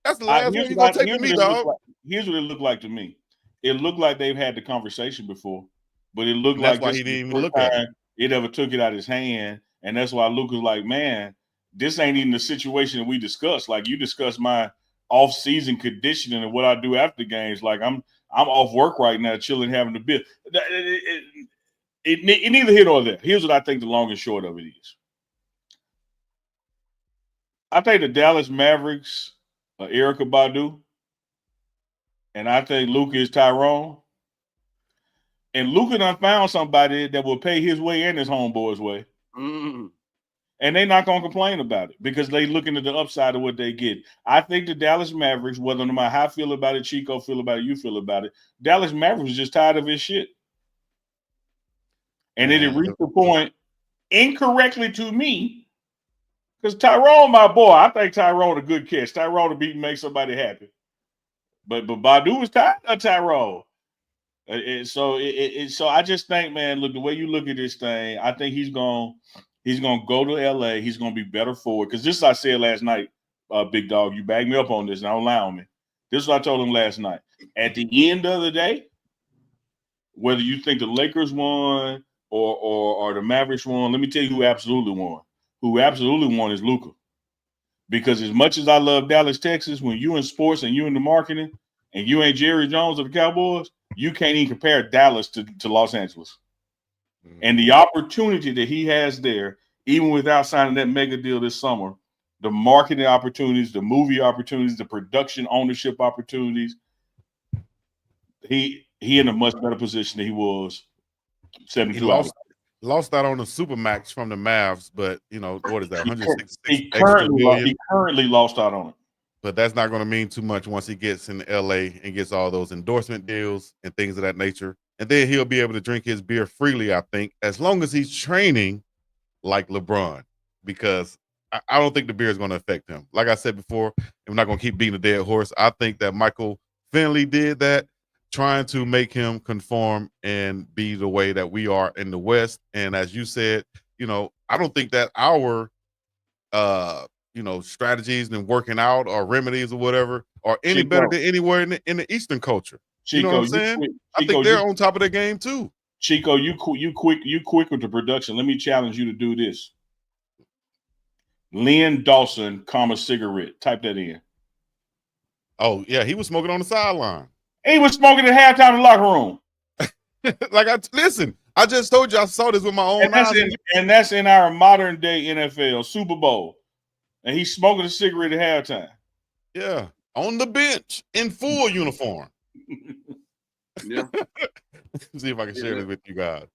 that's the last one you're gonna take with me, dog." Here's what it looked like to me. It looked like they've had the conversation before, but it looked like why he didn't even look at it. It ever took it out of his hand, and that's why Luke was like, "Man, this ain't even the situation that we discussed. Like you discussed my off-season conditioning and what I do after the games. Like I'm off work right now, chilling, having a beer. It neither here nor there. Here's what I think the long and short of it is. I think the Dallas Mavericks are Erykah Badu, and I think Luka is Tyrone. And Luka done found somebody that will pay his way and his homeboy's way. Mm-hmm. And they're not going to complain about it because they looking at the upside of what they get. I think the Dallas Mavericks, whether no matter how I feel about it, Chico feel about it, you feel about it, Dallas Mavericks is just tired of his shit. And it had reached the point, incorrectly to me, because Tyrone, my boy, I think Tyrone a good catch. Tyrone to make somebody happy. But Badu was tired of Tyrone. So I just think, man, look, the way you look at this thing, I think he's going He's going to go to LA. He's going to be better forward. Because this is what I said last night, BiggDogg. You back me up on this and don't lie on me. This is what I told him last night. At the end of the day, whether you think the Lakers won or the Mavericks won, let me tell you who absolutely won. Who absolutely won is Luka. Because as much as I love Dallas, Texas, when you in sports and you in the marketing and you ain't Jerry Jones of the Cowboys, you can't even compare Dallas to Los Angeles. Mm-hmm. And the opportunity that he has there, even without signing that mega deal this summer, the marketing opportunities, the movie opportunities, the production ownership opportunities, he in a much better position than he was 72 hours. Lost out on the Supermax from the Mavs, but what is that? 166 he currently lost out on it. But that's not going to mean too much once he gets in LA and gets all those endorsement deals and things of that nature. And then he'll be able to drink his beer freely, I think, as long as he's training like LeBron, because I don't think the beer is going to affect him. Like I said before, I'm not going to keep beating a dead horse. I think that Michael Finley did that, trying to make him conform and be the way that we are in the West. And as you said, I don't think that our, strategies and working out or remedies or whatever are any better than anywhere in the Eastern culture. Chico, you know what I'm saying? I think they're on top of their game too. Chico, you quick with the production. Let me challenge you to do this. Lynn Dawson, cigarette. Type that in. Oh yeah, he was smoking on the sideline. He was smoking at halftime in the locker room. Listen, I just told you I saw this with my own eyes. And that's in our modern day NFL Super Bowl. And he's smoking a cigarette at halftime. Yeah, on the bench in full uniform. Yeah. See if I can share this with you guys.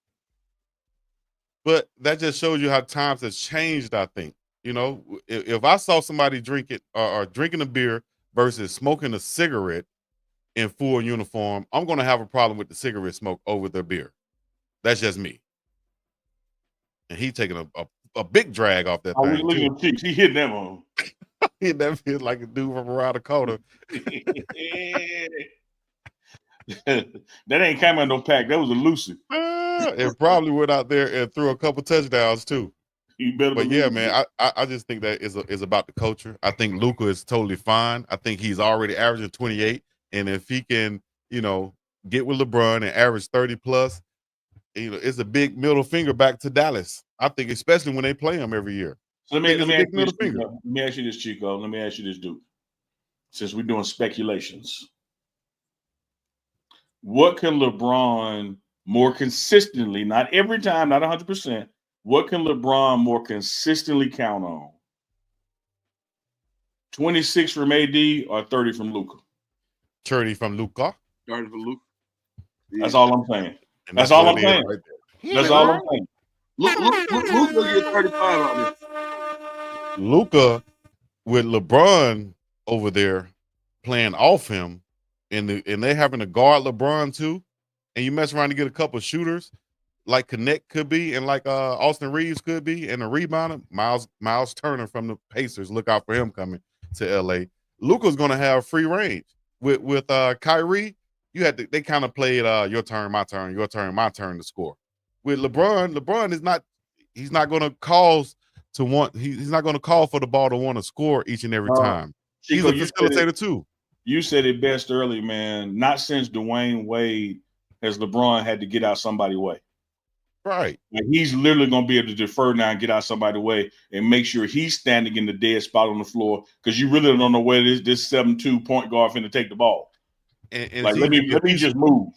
But that just shows you how times has changed, I think. If I saw somebody drink it or drinking a beer versus smoking a cigarette in full uniform, I'm going to have a problem with the cigarette smoke over the beer. That's just me. And he taking a big drag off that thing. Look at him. He hitting them on. He that feels like a dude from around the corner. That ain't coming in no pack. That was elusive. It probably went out there and threw a couple touchdowns too. But yeah, man, I just think that is about the culture. I think Luka is totally fine. I think he's already averaging 28, and if he can, get with LeBron and average 30 plus, it's a big middle finger back to Dallas. I think, especially when they play him every year. So let me ask you this, Chico. Let me ask you this, dude. Since we're doing speculations, what can LeBron more consistently, not every time, not 100%, what can LeBron more consistently count on? 26 from AD or 30 from Luka? 30 from Luka. 30 from Luka. Yeah. That's all I'm saying. That's all I'm saying. Right there. That's all I'm saying. Luka get 35 out there. Luka with LeBron over there playing off him, and they having to guard LeBron too, and you mess around to get a couple of shooters like Connect could be, and like Austin Reeves could be, and a rebounder, Myles Turner from the Pacers. Look out for him coming to LA. Luka's gonna have free range with Kyrie. They kind of played your turn, my turn, your turn, my turn to score. With LeBron is not. He's not going to he's not going to call for the ball to want to score each and every time. Chico, he's a facilitator too. You said it best earlier, man. Not since Dwayne Wade has LeBron had to get out somebody's way. Right. Like he's literally going to be able to defer now and get out somebody's way and make sure he's standing in the dead spot on the floor, because you really don't know where this 7'2" point guard finna take the ball. And like let me just move.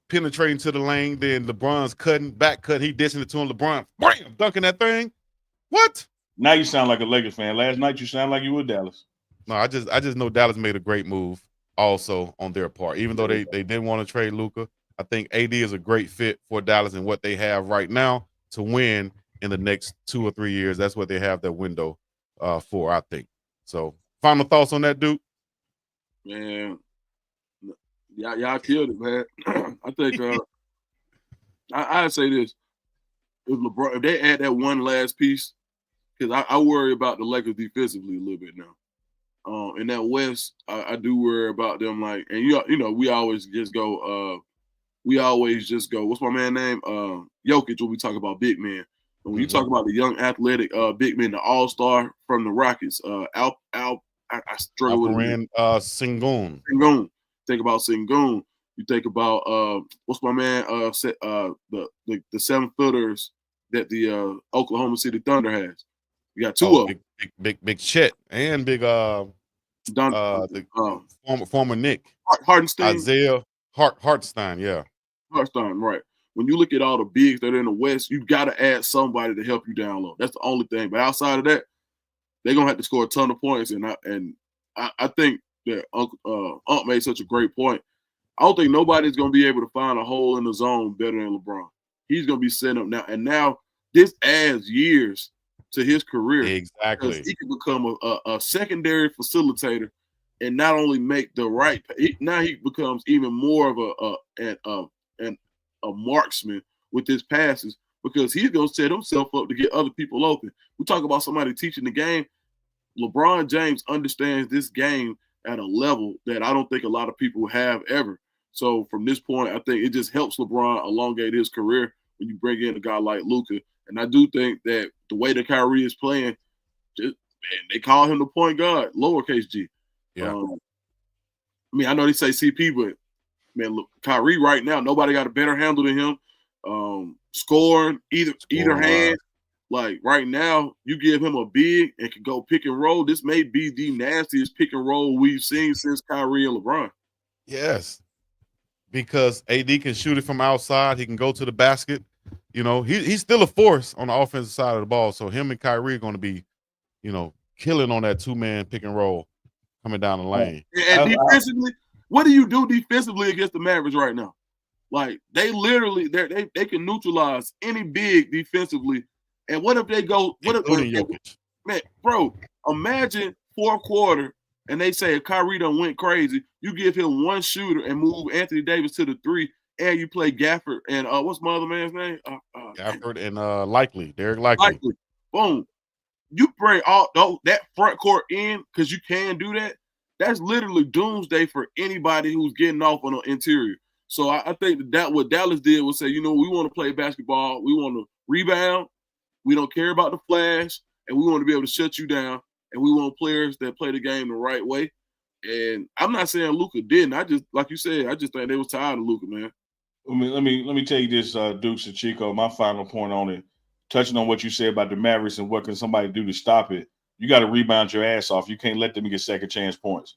Penetrating to the lane, then LeBron's back cut, he dishing it to him. LeBron, bam, dunking that thing. What? Now you sound like a Lakers fan. Last night you sound like you were Dallas. No, I just know Dallas made a great move also on their part. Even though they didn't want to trade Luka, I think AD is a great fit for Dallas and what they have right now to win in the next 2 or 3 years. That's what they have that window for, I think. So, final thoughts on that, Duke? Man, y'all killed it, man. I think I'd say this: if they add that one last piece, because I worry about the Lakers defensively a little bit now. In that West, I do worry about them. Like, and we always just go. What's my man name? Jokic. When we talk about big men, And when you talk about the young athletic big man, the all-star from the Rockets, I struggle with Alperen Sengun. Sengun. Think about Sengun. You think about what's my man? The 7-footers that the Oklahoma City Thunder has. You got two of them. Big Chet and big the former Nick Hartenstein. Isaiah Hartenstein, yeah. Hartenstein, right. When you look at all the bigs that are in the West, you got to add somebody to help you down low. That's the only thing. But outside of that, they're gonna have to score a ton of points. And I think that Unc made such a great point. I don't think nobody's gonna be able to find a hole in the zone better than LeBron. He's gonna be setting up now, and now this adds years to his career. Exactly. He can become a secondary facilitator, and not only make the right. Now he becomes even more of a marksman with his passes, because he's going to set himself up to get other people open. We talk about somebody teaching the game. LeBron James understands this game at a level that I don't think a lot of people have ever. So from this point, I think it just helps LeBron elongate his career when you bring in a guy like Luka. And I do think that the way that Kyrie is playing, they call him the point guard, lowercase g. Yeah. I mean, I know they say CP, but man, look, Kyrie right now, nobody got a better handle than him. Scoring either hand. Like right now, you give him a big and can go pick and roll. This may be the nastiest pick and roll we've seen since Kyrie and LeBron. Yes, because AD can shoot it from outside. He can go to the basket. You know, he's still a force on the offensive side of the ball. So him and Kyrie are going to be, killing on that 2-man pick and roll coming down the lane. And defensively, what do you do defensively against the Mavericks right now? Like they literally they can neutralize any big defensively. And what if they go? What if Jokic? Man, bro, imagine fourth quarter and they say Kyrie done went crazy. You give him one shooter and move Anthony Davis to the 3, and you play Gafford and what's my other man's name? Gafford and Derek Likely. Likely. Boom. You bring all that front court in because you can do that. That's literally doomsday for anybody who's getting off on the interior. So I think that what Dallas did was say, we want to play basketball. We want to rebound. We don't care about the flash, and we want to be able to shut you down. And we want players that play the game the right way. And I'm not saying Luka didn't. I just, like you said, I just think they was tired of Luka, man. Let me tell you this, Dukes and Chico. My final point on it, touching on what you said about the Mavericks and what can somebody do to stop it. You got to rebound your ass off. You can't let them get second chance points.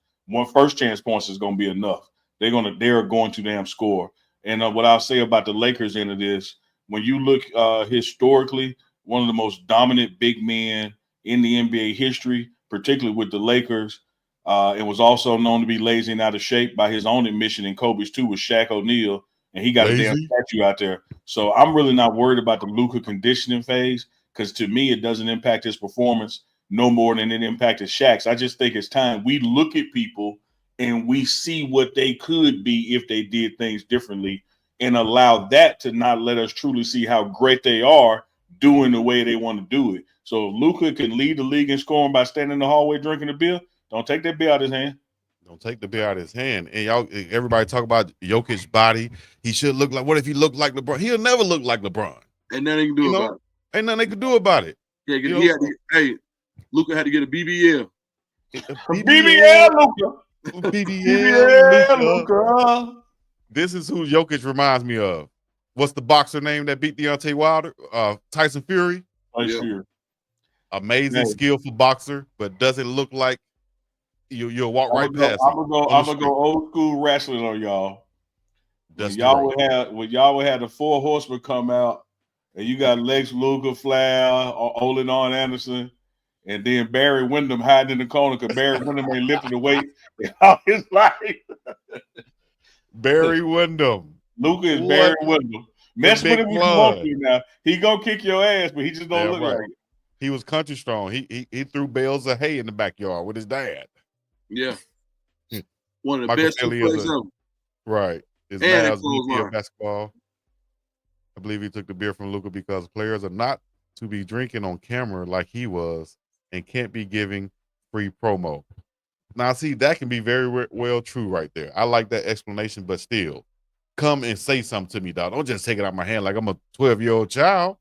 First chance points is going to be enough. They're going to damn score. And what I'll say about the Lakers end of this, when you look historically, one of the most dominant big men in the NBA history, particularly with the Lakers, and was also known to be lazy and out of shape by his own admission in Kobe's too, was Shaq O'Neal, and he got a damn statue out there. So I'm really not worried about the Luka conditioning phase, because to me it doesn't impact his performance no more than it impacted Shaq's. I just think it's time we look at people and we see what they could be if they did things differently, and allow that to not let us truly see how great they are doing the way they want to do it. So if Luka can lead the league in scoring by standing in the hallway drinking a beer, don't take that beer out of his hand. Don't take the beer out of his hand. And everybody talk about Jokic's body. He should look like. What if he looked like LeBron? He'll never look like LeBron. Ain't nothing they can do about it. Ain't nothing they can do about it. Yeah, Luka had to get a BBL. BBL, Luka. BBL, Luka. This is who Jokic reminds me of. What's the boxer name that beat Deontay Wilder? Tyson Fury. Fury. Amazing, skillful boxer, but doesn't look like you'll walk right past. I'm gonna go old school wrestling on y'all. When y'all would have the 4 horsemen come out, and you got Lex Luger, Flair, Olin Arn Anderson, and then Barry Windham hiding in the corner because Barry Windham ain't lifted the weight in all his life. Barry Windham. Luka is Barry Windham. Mess with him if you want to now. He gonna kick your ass, but he just don't look like it. He was country strong. He threw bales of hay in the backyard with his dad. Yeah. One of the best players ever. Right. His dad's VP of basketball. I believe he took the beer from Luka because players are not to be drinking on camera like he was and can't be giving free promo. Now, see, that can be very well true right there. I like that explanation, but still, come and say something to me, dog. Don't just take it out of my hand like I'm a 12-year-old child.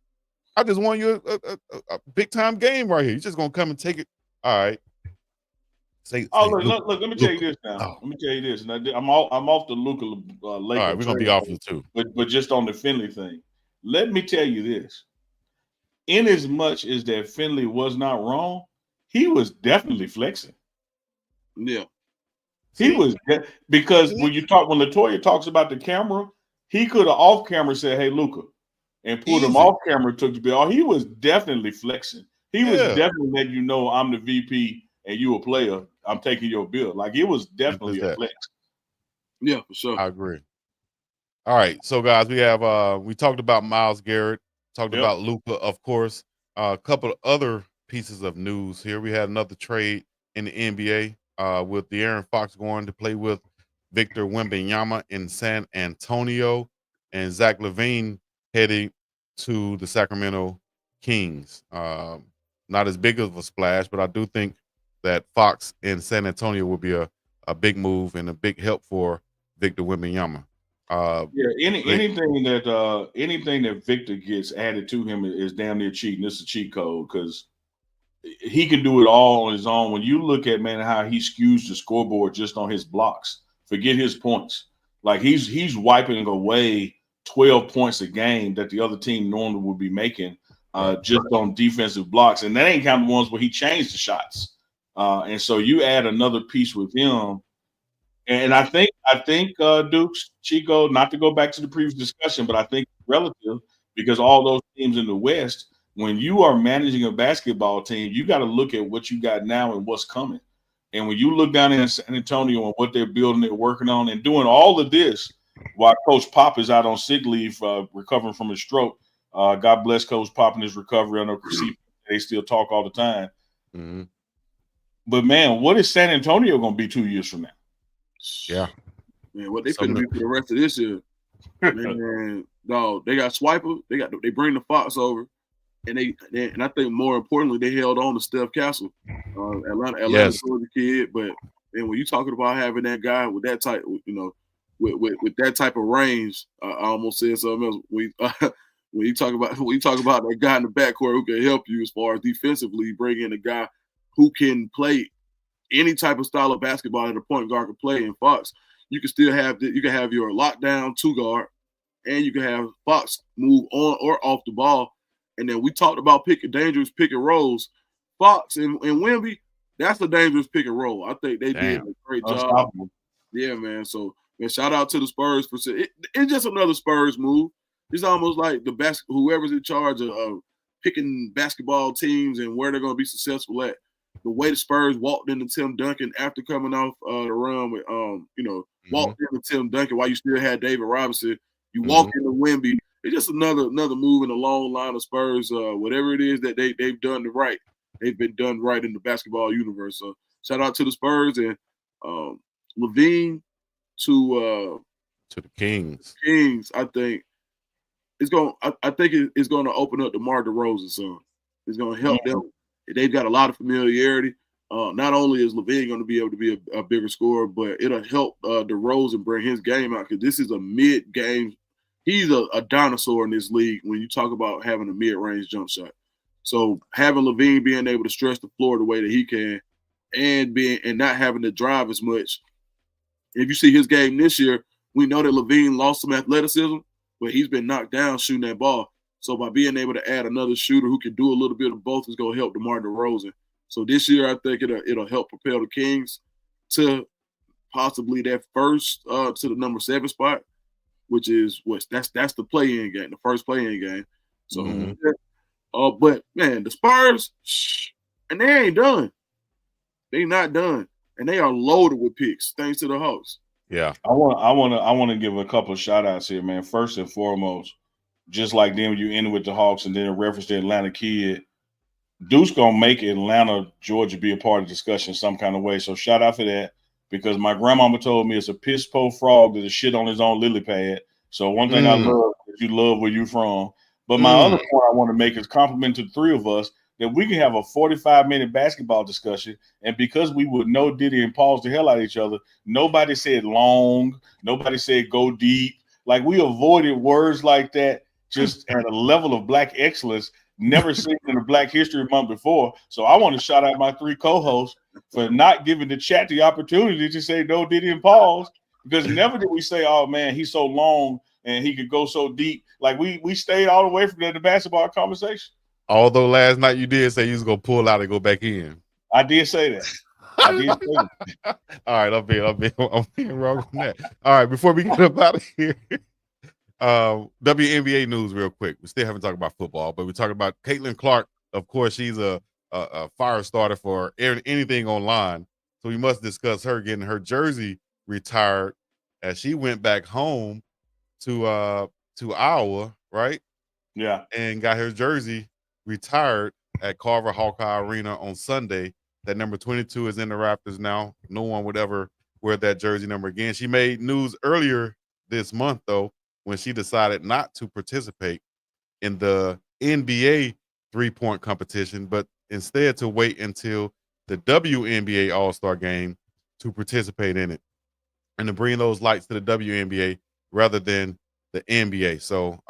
I just won you a big time game right here. You just gonna come and take it? All right. Look, let me tell you this now. Oh. Let me tell you this. And I'm off the Luka Laker. All right, we're gonna be off you too. But just on the Finley thing, let me tell you this. In as much as that Finley was not wrong, he was definitely flexing. Yeah. He was, because when Latoya talks about the camera, he could have off camera said, "Hey, Luka," and pulled him off camera, took the bill. He was definitely flexing. He was definitely letting you know, I'm the VP and you a player. I'm taking your bill. Like, it was definitely a flex. Yeah, for sure. I agree. All right, so guys, we have we talked about Myles Garrett, talked about Luka, of course. A couple of other pieces of news here. We had another trade in the NBA with De'Aaron Fox going to play with Victor Wembanyama in San Antonio, and Zach LaVine heading to the Sacramento Kings. Not as big of a splash, but I do think that Fox in San Antonio will be a big move and a big help for Victor Wembanyama. Anything that Victor gets added to him is damn near cheating. This is a cheat code because he can do it all on his own. When you look at, man, how he skews the scoreboard just on his blocks, forget his points. Like, he's wiping away 12 points a game that the other team normally would be making just on defensive blocks, and that ain't counting the ones where he changed the shots. And so you add another piece with him. And I think Dukes, Chico, not to go back to the previous discussion, but I think it's relative because all those teams in the West, when you are managing a basketball team, you got to look at what you got now and what's coming. And when you look down in San Antonio and what they're building, they're working on and doing all of this while Coach Pop is out on sick leave, recovering from his stroke. God bless Coach Pop and his recovery. I know they still talk all the time. Mm-hmm. But, man, what is San Antonio going to be 2 years from now? Yeah, man, what they finna be for the rest of this year? Man, dog, they got Swiper. They bring the Fox over, and and I think more importantly, they held on to Steph Castle, Atlanta Georgia kid. But man, when you talking about having that guy with that type, with that type of range, I almost said something else. When you talk about that guy in the backcourt who can help you as far as defensively, bring in a guy who can play any type of style of basketball that a point guard can play in Fox, you can still have your lockdown 2-guard, and you can have Fox move on or off the ball. And then we talked about dangerous pick and rolls. Fox and Wemby, that's a dangerous pick and roll. I think they did a great job. Yeah, man. So, man, shout out to the Spurs for it's just another Spurs move. It's almost like whoever's in charge of picking basketball teams and where they're going to be successful at. The way the Spurs walked into Tim Duncan after coming off the run with, walked into Tim Duncan while you still had David Robinson. You walk into Wemby. It's just another move in a long line of Spurs. Whatever it is that they've done right, they've been done right in the basketball universe. So shout out to the Spurs and LaVine to the Kings. I think it's going. I think it's going to open up DeMar DeRozan son. It's going to help them. They've got a lot of familiarity. Not only is LaVine going to be able to be a bigger scorer, but it'll help DeRozan bring his game out because this is a mid-game. He's a dinosaur in this league when you talk about having a mid-range jump shot. So having LaVine being able to stretch the floor the way that he can and not having to drive as much. If you see his game this year, we know that LaVine lost some athleticism, but he's been knocked down shooting that ball. So by being able to add another shooter who can do a little bit of both is going to help DeMar DeRozan. So this year, I think it'll help propel the Kings to possibly that first to the number 7 spot, which is that's the play-in game, the first play-in game. So, but man, the Spurs, and they ain't done. They not done, and they are loaded with picks thanks to the Hawks. Yeah, I want to give a couple of shout outs here, man. First and foremost, just like then when you ended with the Hawks and then in reference to Atlanta kid, Duke's gonna make Atlanta, Georgia be a part of the discussion some kind of way. So shout out for that because my grandmama told me it's a piss po frog that is shit on his own lily pad. So one thing I love is you love where you from. But my other point I want to make is compliment to the three of us that we can have a 45-minute basketball discussion. And because we would know Diddy and pause the hell out of each other, nobody said long, nobody said go deep. Like we avoided words like that just at a level of black excellence never seen in a Black History Month before. So I want to shout out my 3 co-hosts for not giving the chat the opportunity to say no, Diddy, and pause. Because never did we say, oh man, he's so long and he could go so deep. Like we stayed all the way from the basketball conversation. Although last night you did say you was gonna pull out and go back in. I did say that. I did say that. All right, I'm being wrong on that. All right, before we get up out of here, WNBA news real quick. We still haven't talked about football, but we're talking about Caitlin Clark. Of course, she's a fire starter for anything online. So we must discuss her getting her jersey retired as she went back home to Iowa, right? Yeah. And got her jersey retired at Carver Hawkeye Arena on Sunday. That number 22 is in the Raptors now. No one would ever wear that jersey number again. She made news earlier this month, though, when she decided not to participate in the NBA three-point competition, but instead to wait until the WNBA All-Star game to participate in it and to bring those lights to the WNBA rather than the NBA. So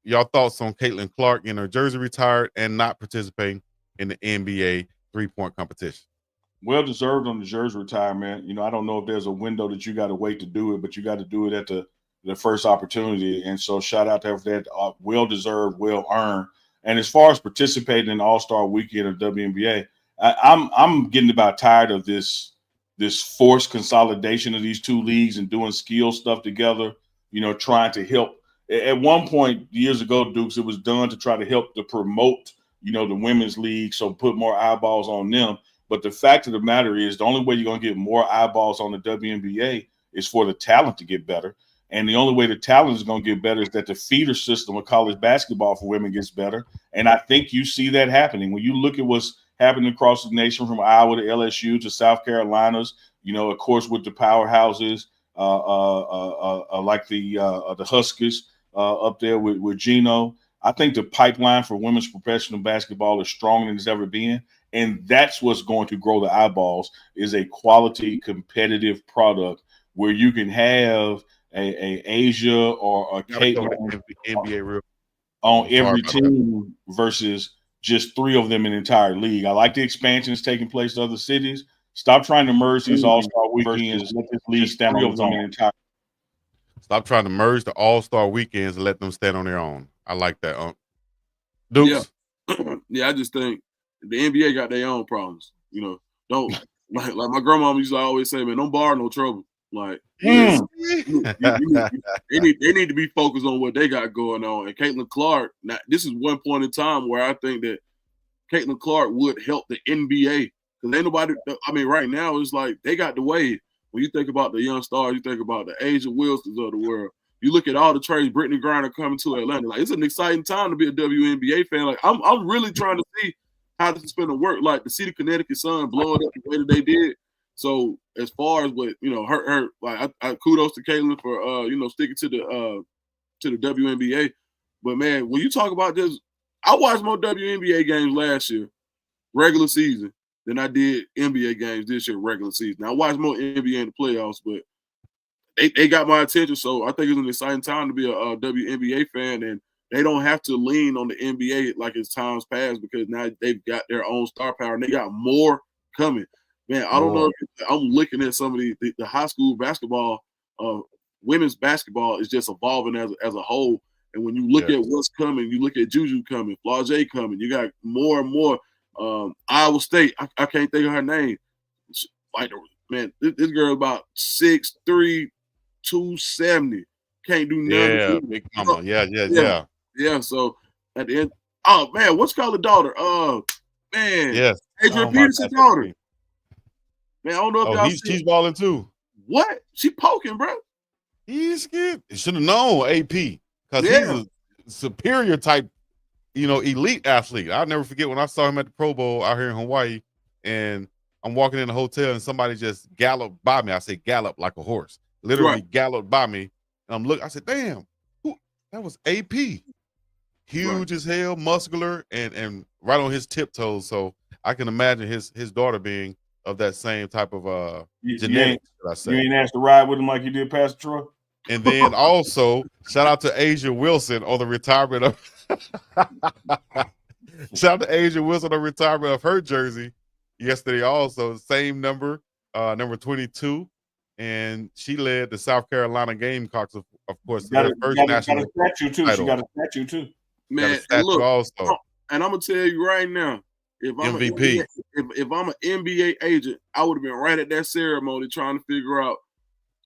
y'all thoughts on Caitlin Clark getting her jersey retired and not participating in the NBA three-point competition? Well deserved on the jersey retirement. I don't know if there's a window that you got to wait to do it, but you got to do it at the first opportunity. And so shout out to her for that. Well deserved, well earned. And as far as participating in the All-Star Weekend of WNBA, I'm getting about tired of this forced consolidation of these two leagues and doing skill stuff together. Trying to help. At one point years ago, Dukes, it was done to try to help to promote, the women's league, so put more eyeballs on them. But the fact of the matter is, the only way you're going to get more eyeballs on the WNBA is for the talent to get better. And the only way the talent is going to get better is that the feeder system of college basketball for women gets better. And I think you see that happening. When you look at what's happening across the nation from Iowa to LSU to South Carolina's, of course, with the powerhouses, like the Huskies up there with Gino. I think the pipeline for women's professional basketball is stronger than it's ever been. And that's what's going to grow the eyeballs, is a quality competitive product where you can have a Asia or a Caitlin NBA on every team versus just 3 of them in the entire league. I like the expansions taking place to other cities. Stop trying to merge these All-Star weekends. Let this league stand on its own. Stop trying to merge the All-Star weekends and let them stand on their own. I like that. Dukes? Yeah, I just think the NBA got their own problems. Don't like my grandma used to always say, man, don't borrow no trouble. Like they need to be focused on what they got going on. And Caitlin Clark, now this is one point in time where I think that Caitlin Clark would help the NBA. Because ain't nobody, right now it's like they got the wave. When you think about the young stars, you think about the Asia Wilsons of the world. You look at all the trades, Brittany Griner coming to Atlanta. Like, it's an exciting time to be a WNBA fan. Like, I'm really trying to see how this is going to work. Like, to see the Connecticut Sun blow it up the way that they did. So as far as what her like, I kudos to Caitlin for sticking to the WNBA. But man, when you talk about this, I watched more WNBA games last year, regular season, than I did NBA games this year, regular season. Now, I watched more NBA in the playoffs, but they got my attention. So I think it's an exciting time to be a WNBA fan, and they don't have to lean on the NBA like it's times past, because now they've got their own star power and they got more coming. Man, I don't know if I'm looking at some of the high school basketball, women's basketball is just evolving as a whole. And when you look at what's coming, you look at Juju coming, Flau'jae coming, you got more and more. Iowa State, I can't think of her name. Like, man, this girl about 6'3", 270. Can't do nothing. Yeah, big mama. Yeah. So at the end, oh man, what's called the daughter? Man, yes, Adrian Peterson's daughter. Man, I don't know if y'all she's balling too. What? She poking, bro. He's good. You should have known AP, because he's a superior type, elite athlete. I'll never forget when I saw him at the Pro Bowl out here in Hawaii, and I'm walking in the hotel and somebody just galloped by me. I say gallop like a horse. Literally galloped by me. And I'm looking, I said, damn, that was AP. Huge as hell, muscular, and right on his tiptoes. So I can imagine his daughter being of that same type of genetics. You ain't asked to ride with him like you did Pastor Troy? And then also, shout out to Asia Wilson on the retirement of Shout out to Asia Wilson on retirement of her jersey yesterday. Also, same number, number 22, and she led the South Carolina Gamecocks, of course, to their first national statue too. title. She got a statue too. Man, got a statue look, also. And I'm gonna tell you right now, if I'm MVP. if I'm an NBA agent, I would have been right at that ceremony trying to figure out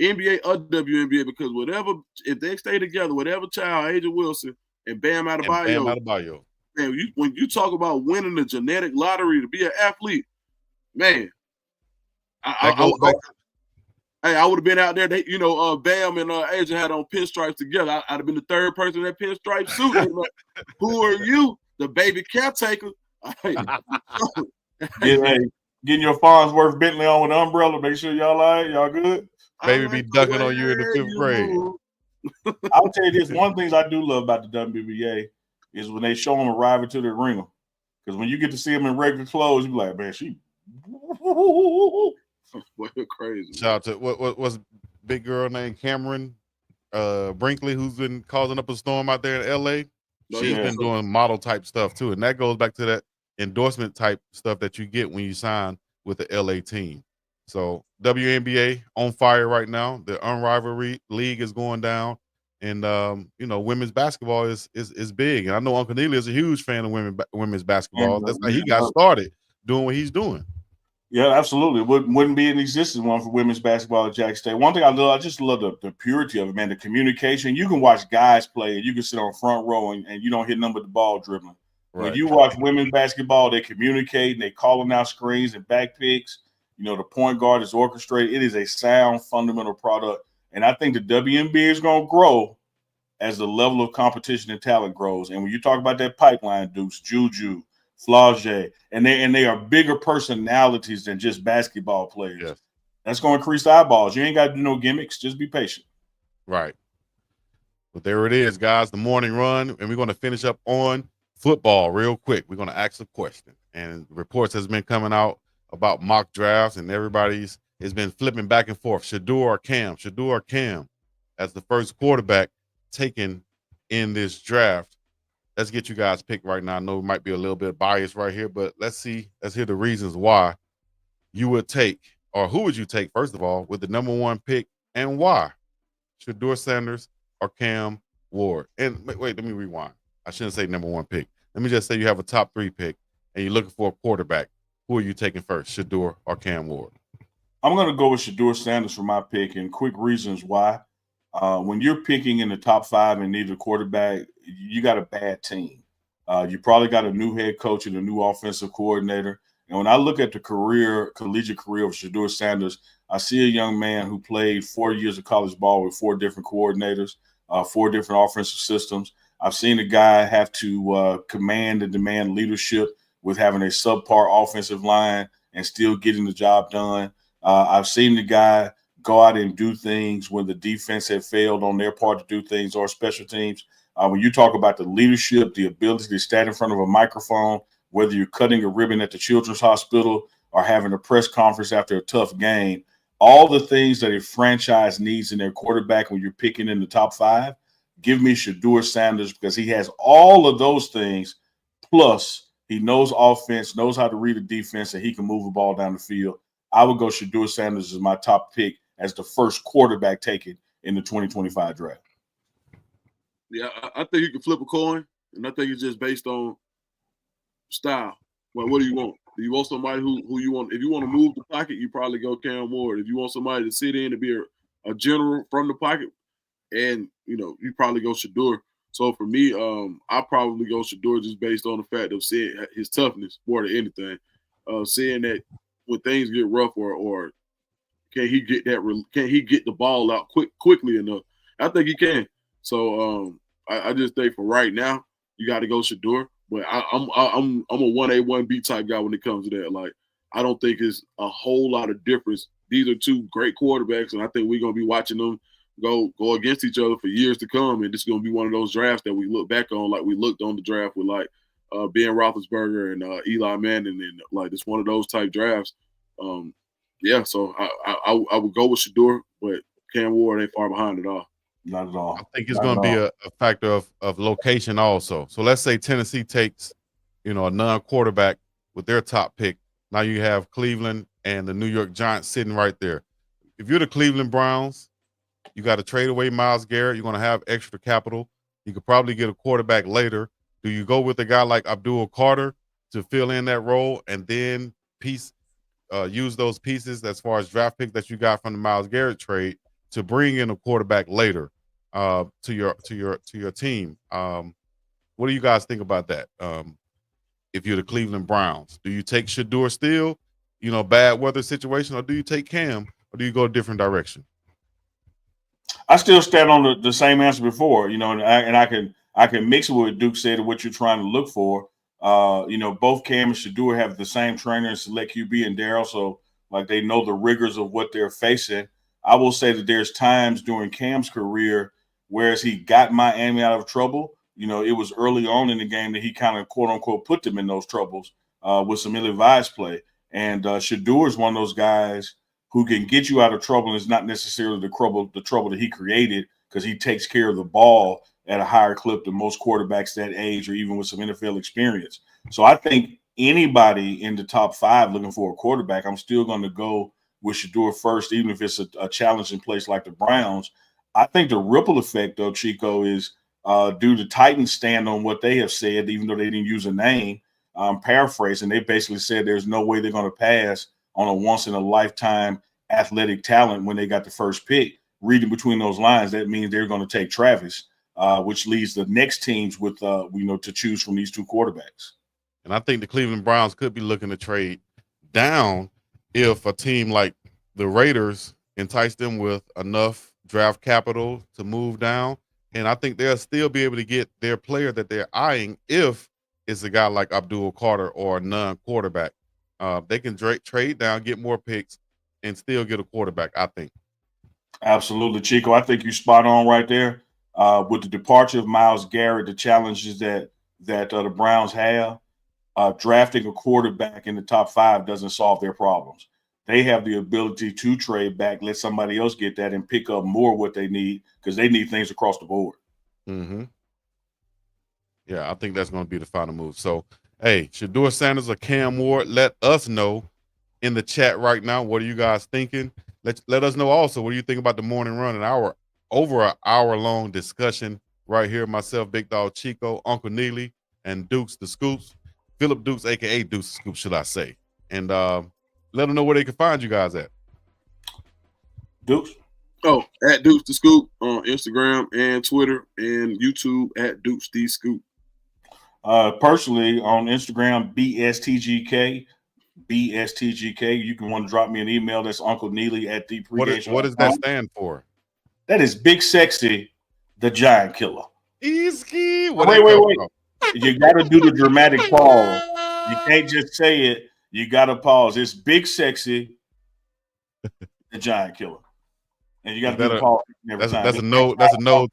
NBA or WNBA, because if they stay together, whatever child, Asia Wilson and Bam Adebayo, man, when you talk about winning the genetic lottery to be an athlete, man, I would have been out there. Bam and Asia had on pinstripes together. I'd have been the third person in that pinstripe suit. Like, who are you? The baby caretaker. Getting your Farnsworth Bentley on with an umbrella. Make sure y'all all right. Y'all good? Baby be ducking on you in the 5th grade. I'll tell you this. One of the things I do love about the WNBA is when they show them arriving to the arena. Because when you get to see them in regular clothes, you be like, man, she crazy. Shout out to what's big girl named Cameron Brinkley, who's been causing up a storm out there in LA. She's been doing model type stuff too. And that goes back to that endorsement type stuff that you get when you sign with the LA team. So WNBA on fire right now. The unrivaled league is going down, and women's basketball is big. And I know Uncle Neely is a huge fan of women's basketball. That's how he got started doing what he's doing. Yeah, absolutely. Wouldn't be an existing one for women's basketball at Jack State. One thing I just love the purity of it, man. The communication. You can watch guys play, and you can sit on front row, and you don't hit nothing but the ball dribbling. Right. When you watch women's basketball, they communicate, and they calling out screens and back picks. The point guard is orchestrated. It is a sound, fundamental product. And I think the WNBA is going to grow as the level of competition and talent grows. And when you talk about that pipeline, Deuce, Juju, Flaugier, and they are bigger personalities than just basketball players. Yes. That's going to increase the eyeballs. You ain't got to do no gimmicks. Just be patient. Right. But there it is, guys, the morning run. And we're going to finish up on football real quick. We're going to ask a question. And reports has been coming out about mock drafts, and everybody's has been flipping back and forth. Shedeur or Cam as the first quarterback taken in this draft. Let's get you guys picked right now. I know we might be a little bit biased right here, but let's hear the reasons why you would take, or who would you take, first of all, with the number 1 pick, and why? Shedeur Sanders or Cam Ward? And wait, let me rewind. I shouldn't say number 1 pick. Let me just say you have a top 3 pick, and you're looking for a quarterback. Who are you taking first, Shedeur or Cam Ward? I'm going to go with Shedeur Sanders for my pick, and quick reasons why. When you're picking in the top 5 and need a quarterback, you got a bad team. You probably got a new head coach and a new offensive coordinator. And when I look at the collegiate career of Shedeur Sanders, I see a young man who played 4 years of college ball with 4 different coordinators, 4 different offensive systems. I've seen a guy have to command and demand leadership with having a subpar offensive line and still getting the job done. I've seen the guy go out and do things when the defense had failed on their part to do things, or special teams. When you talk about the leadership, the ability to stand in front of a microphone, whether you're cutting a ribbon at the Children's Hospital or having a press conference after a tough game, all the things that a franchise needs in their quarterback when you're picking in the top 5, give me Shedeur Sanders, because he has all of those things, plus he knows offense, knows how to read a defense, and he can move the ball down the field. I would go Shedeur Sanders as my top pick as the first quarterback taken in the 2025 draft. Yeah, I think you can flip a coin, and I think it's just based on style. Well, what do you want? Do you want somebody who you want? If you want to move the pocket, you probably go Cam Ward. If you want somebody to sit in and be a general from the pocket, and you probably go Shedeur. So for me, I probably go Shedeur just based on the fact of seeing his toughness more than anything. Seeing that when things get rough, or can he get the ball out quickly enough? I think he can. So I just think for right now, you got to go Shedeur. But I'm a 1A 1B type guy when it comes to that. Like, I don't think it's a whole lot of difference. These are 2 great quarterbacks, and I think we're gonna be watching them go against each other for years to come. And this is gonna be one of those drafts that we look back on like we looked on the draft with Ben Roethlisberger and Eli Manning, and like it's one of those type drafts. So I would go with Shedeur, but Cam Ward ain't far behind at all. Not at all. I think it's going to be a factor of location also. So let's say Tennessee takes a non-quarterback with their top pick. Now you have Cleveland and the New York Giants sitting right there. If you're the Cleveland Browns, you got to trade away Myles Garrett. You're going to have extra capital. You could probably get a quarterback later. Do you go with a guy like Abdul Carter to fill in that role and then use those pieces as far as draft pick that you got from the Myles Garrett trade to bring in a quarterback later to your team? What do you guys think about that? If you're the Cleveland Browns, do you take SHEDEUR still, bad weather situation, or do you take Cam, or do you go a different direction? I still stand on the same answer before, and I can mix it with what Duke said and what you're trying to look for. Both Cam and SHEDEUR have the same trainer and select QB and Darryl, so like they know the rigors of what they're facing. I will say that there's times during Cam's career whereas he got Miami out of trouble. It was early on in the game that he kind of quote unquote put them in those troubles with some ill-advised play. And SHEDEUR is one of those guys who can get you out of trouble, and it's not necessarily the trouble that he created, because he takes care of the ball at a higher clip than most quarterbacks that age or even with some NFL experience. So I think anybody in the top 5 looking for a quarterback, I'm still going to go with SHEDEUR first, even if it's a challenging place like the Browns. I think the ripple effect, though, Chico, is do the Titans stand on what they have said, even though they didn't use a name? Paraphrasing, they basically said there's no way they're going to pass on a once-in-a-lifetime athletic talent when they got the first pick. Reading between those lines, that means they're going to take Travis, which leaves the next teams with, to choose from these 2 quarterbacks. And I think the Cleveland Browns could be looking to trade down if a team like the Raiders entice them with enough draft capital to move down. And I think they'll still be able to get their player that they're eyeing if it's a guy like Abdul Carter or a non-quarterback. They can trade down, get more picks, and still get a quarterback, I think. Absolutely, Chico. I think you're spot on right there. With the departure of Myles Garrett, the challenges that the Browns have, drafting a quarterback in the top 5 doesn't solve their problems. They have the ability to trade back, let somebody else get that, and pick up more what they need, because they need things across the board. Mm-hmm. Yeah, I think that's going to be the final move. So, hey, SHEDEUR Sanders or Cam Ward, let us know in the chat right now. What are you guys thinking? Let us know also what do you think about the morning run, over an hour-long discussion right here. Myself, BiggDogg, Chico, Uncle Neely, and Dukes the Scoops. Philip Dukes, a.k.a. Dukes the Scoops, should I say. And let them know where they can find you guys at. Dukes? Oh, at Dukes the Scoop on Instagram and Twitter and YouTube at Dukes the Scoop. Personally, on Instagram, BSTGK. You can want to drop me an email. That's Uncle Neely at DeepRegation. What does that stand for? That is Big Sexy, the Giant Killer. Easy. Wait. You got to do the dramatic pause. You can't just say it. You got to pause. It's Big Sexy, the Giant Killer. And you got to do the pause every time. That's a note. That's a note.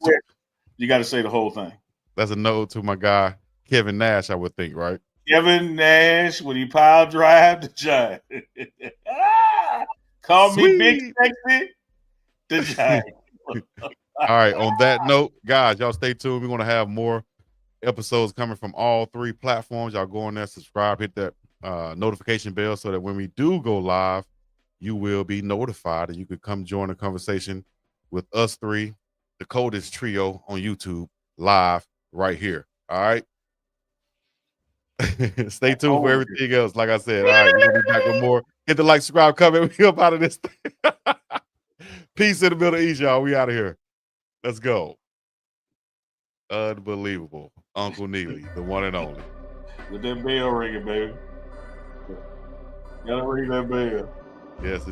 You got to say the whole thing. That's a note to my guy, Kevin Nash, I would think, right? Kevin Nash, when he pile drive the Giant. Call me Big Sexy, the Giant. All right. On that note, guys, y'all stay tuned. We're going to have more episodes coming from all 3 platforms. Y'all go in there, subscribe, hit that notification bell so that when we do go live, you will be notified and you could come join the conversation with us 3, the coldest trio on YouTube, live right here. All right. Stay tuned for everything else. Like I said, all right, we're gonna be back with more. Hit the like, subscribe, comment. We up out of this thing. Peace in the Middle East, y'all. We out of here. Let's go. Unbelievable. Uncle Neely, the one and only. With that bell ringing, baby. Gotta ring that bell. Yes,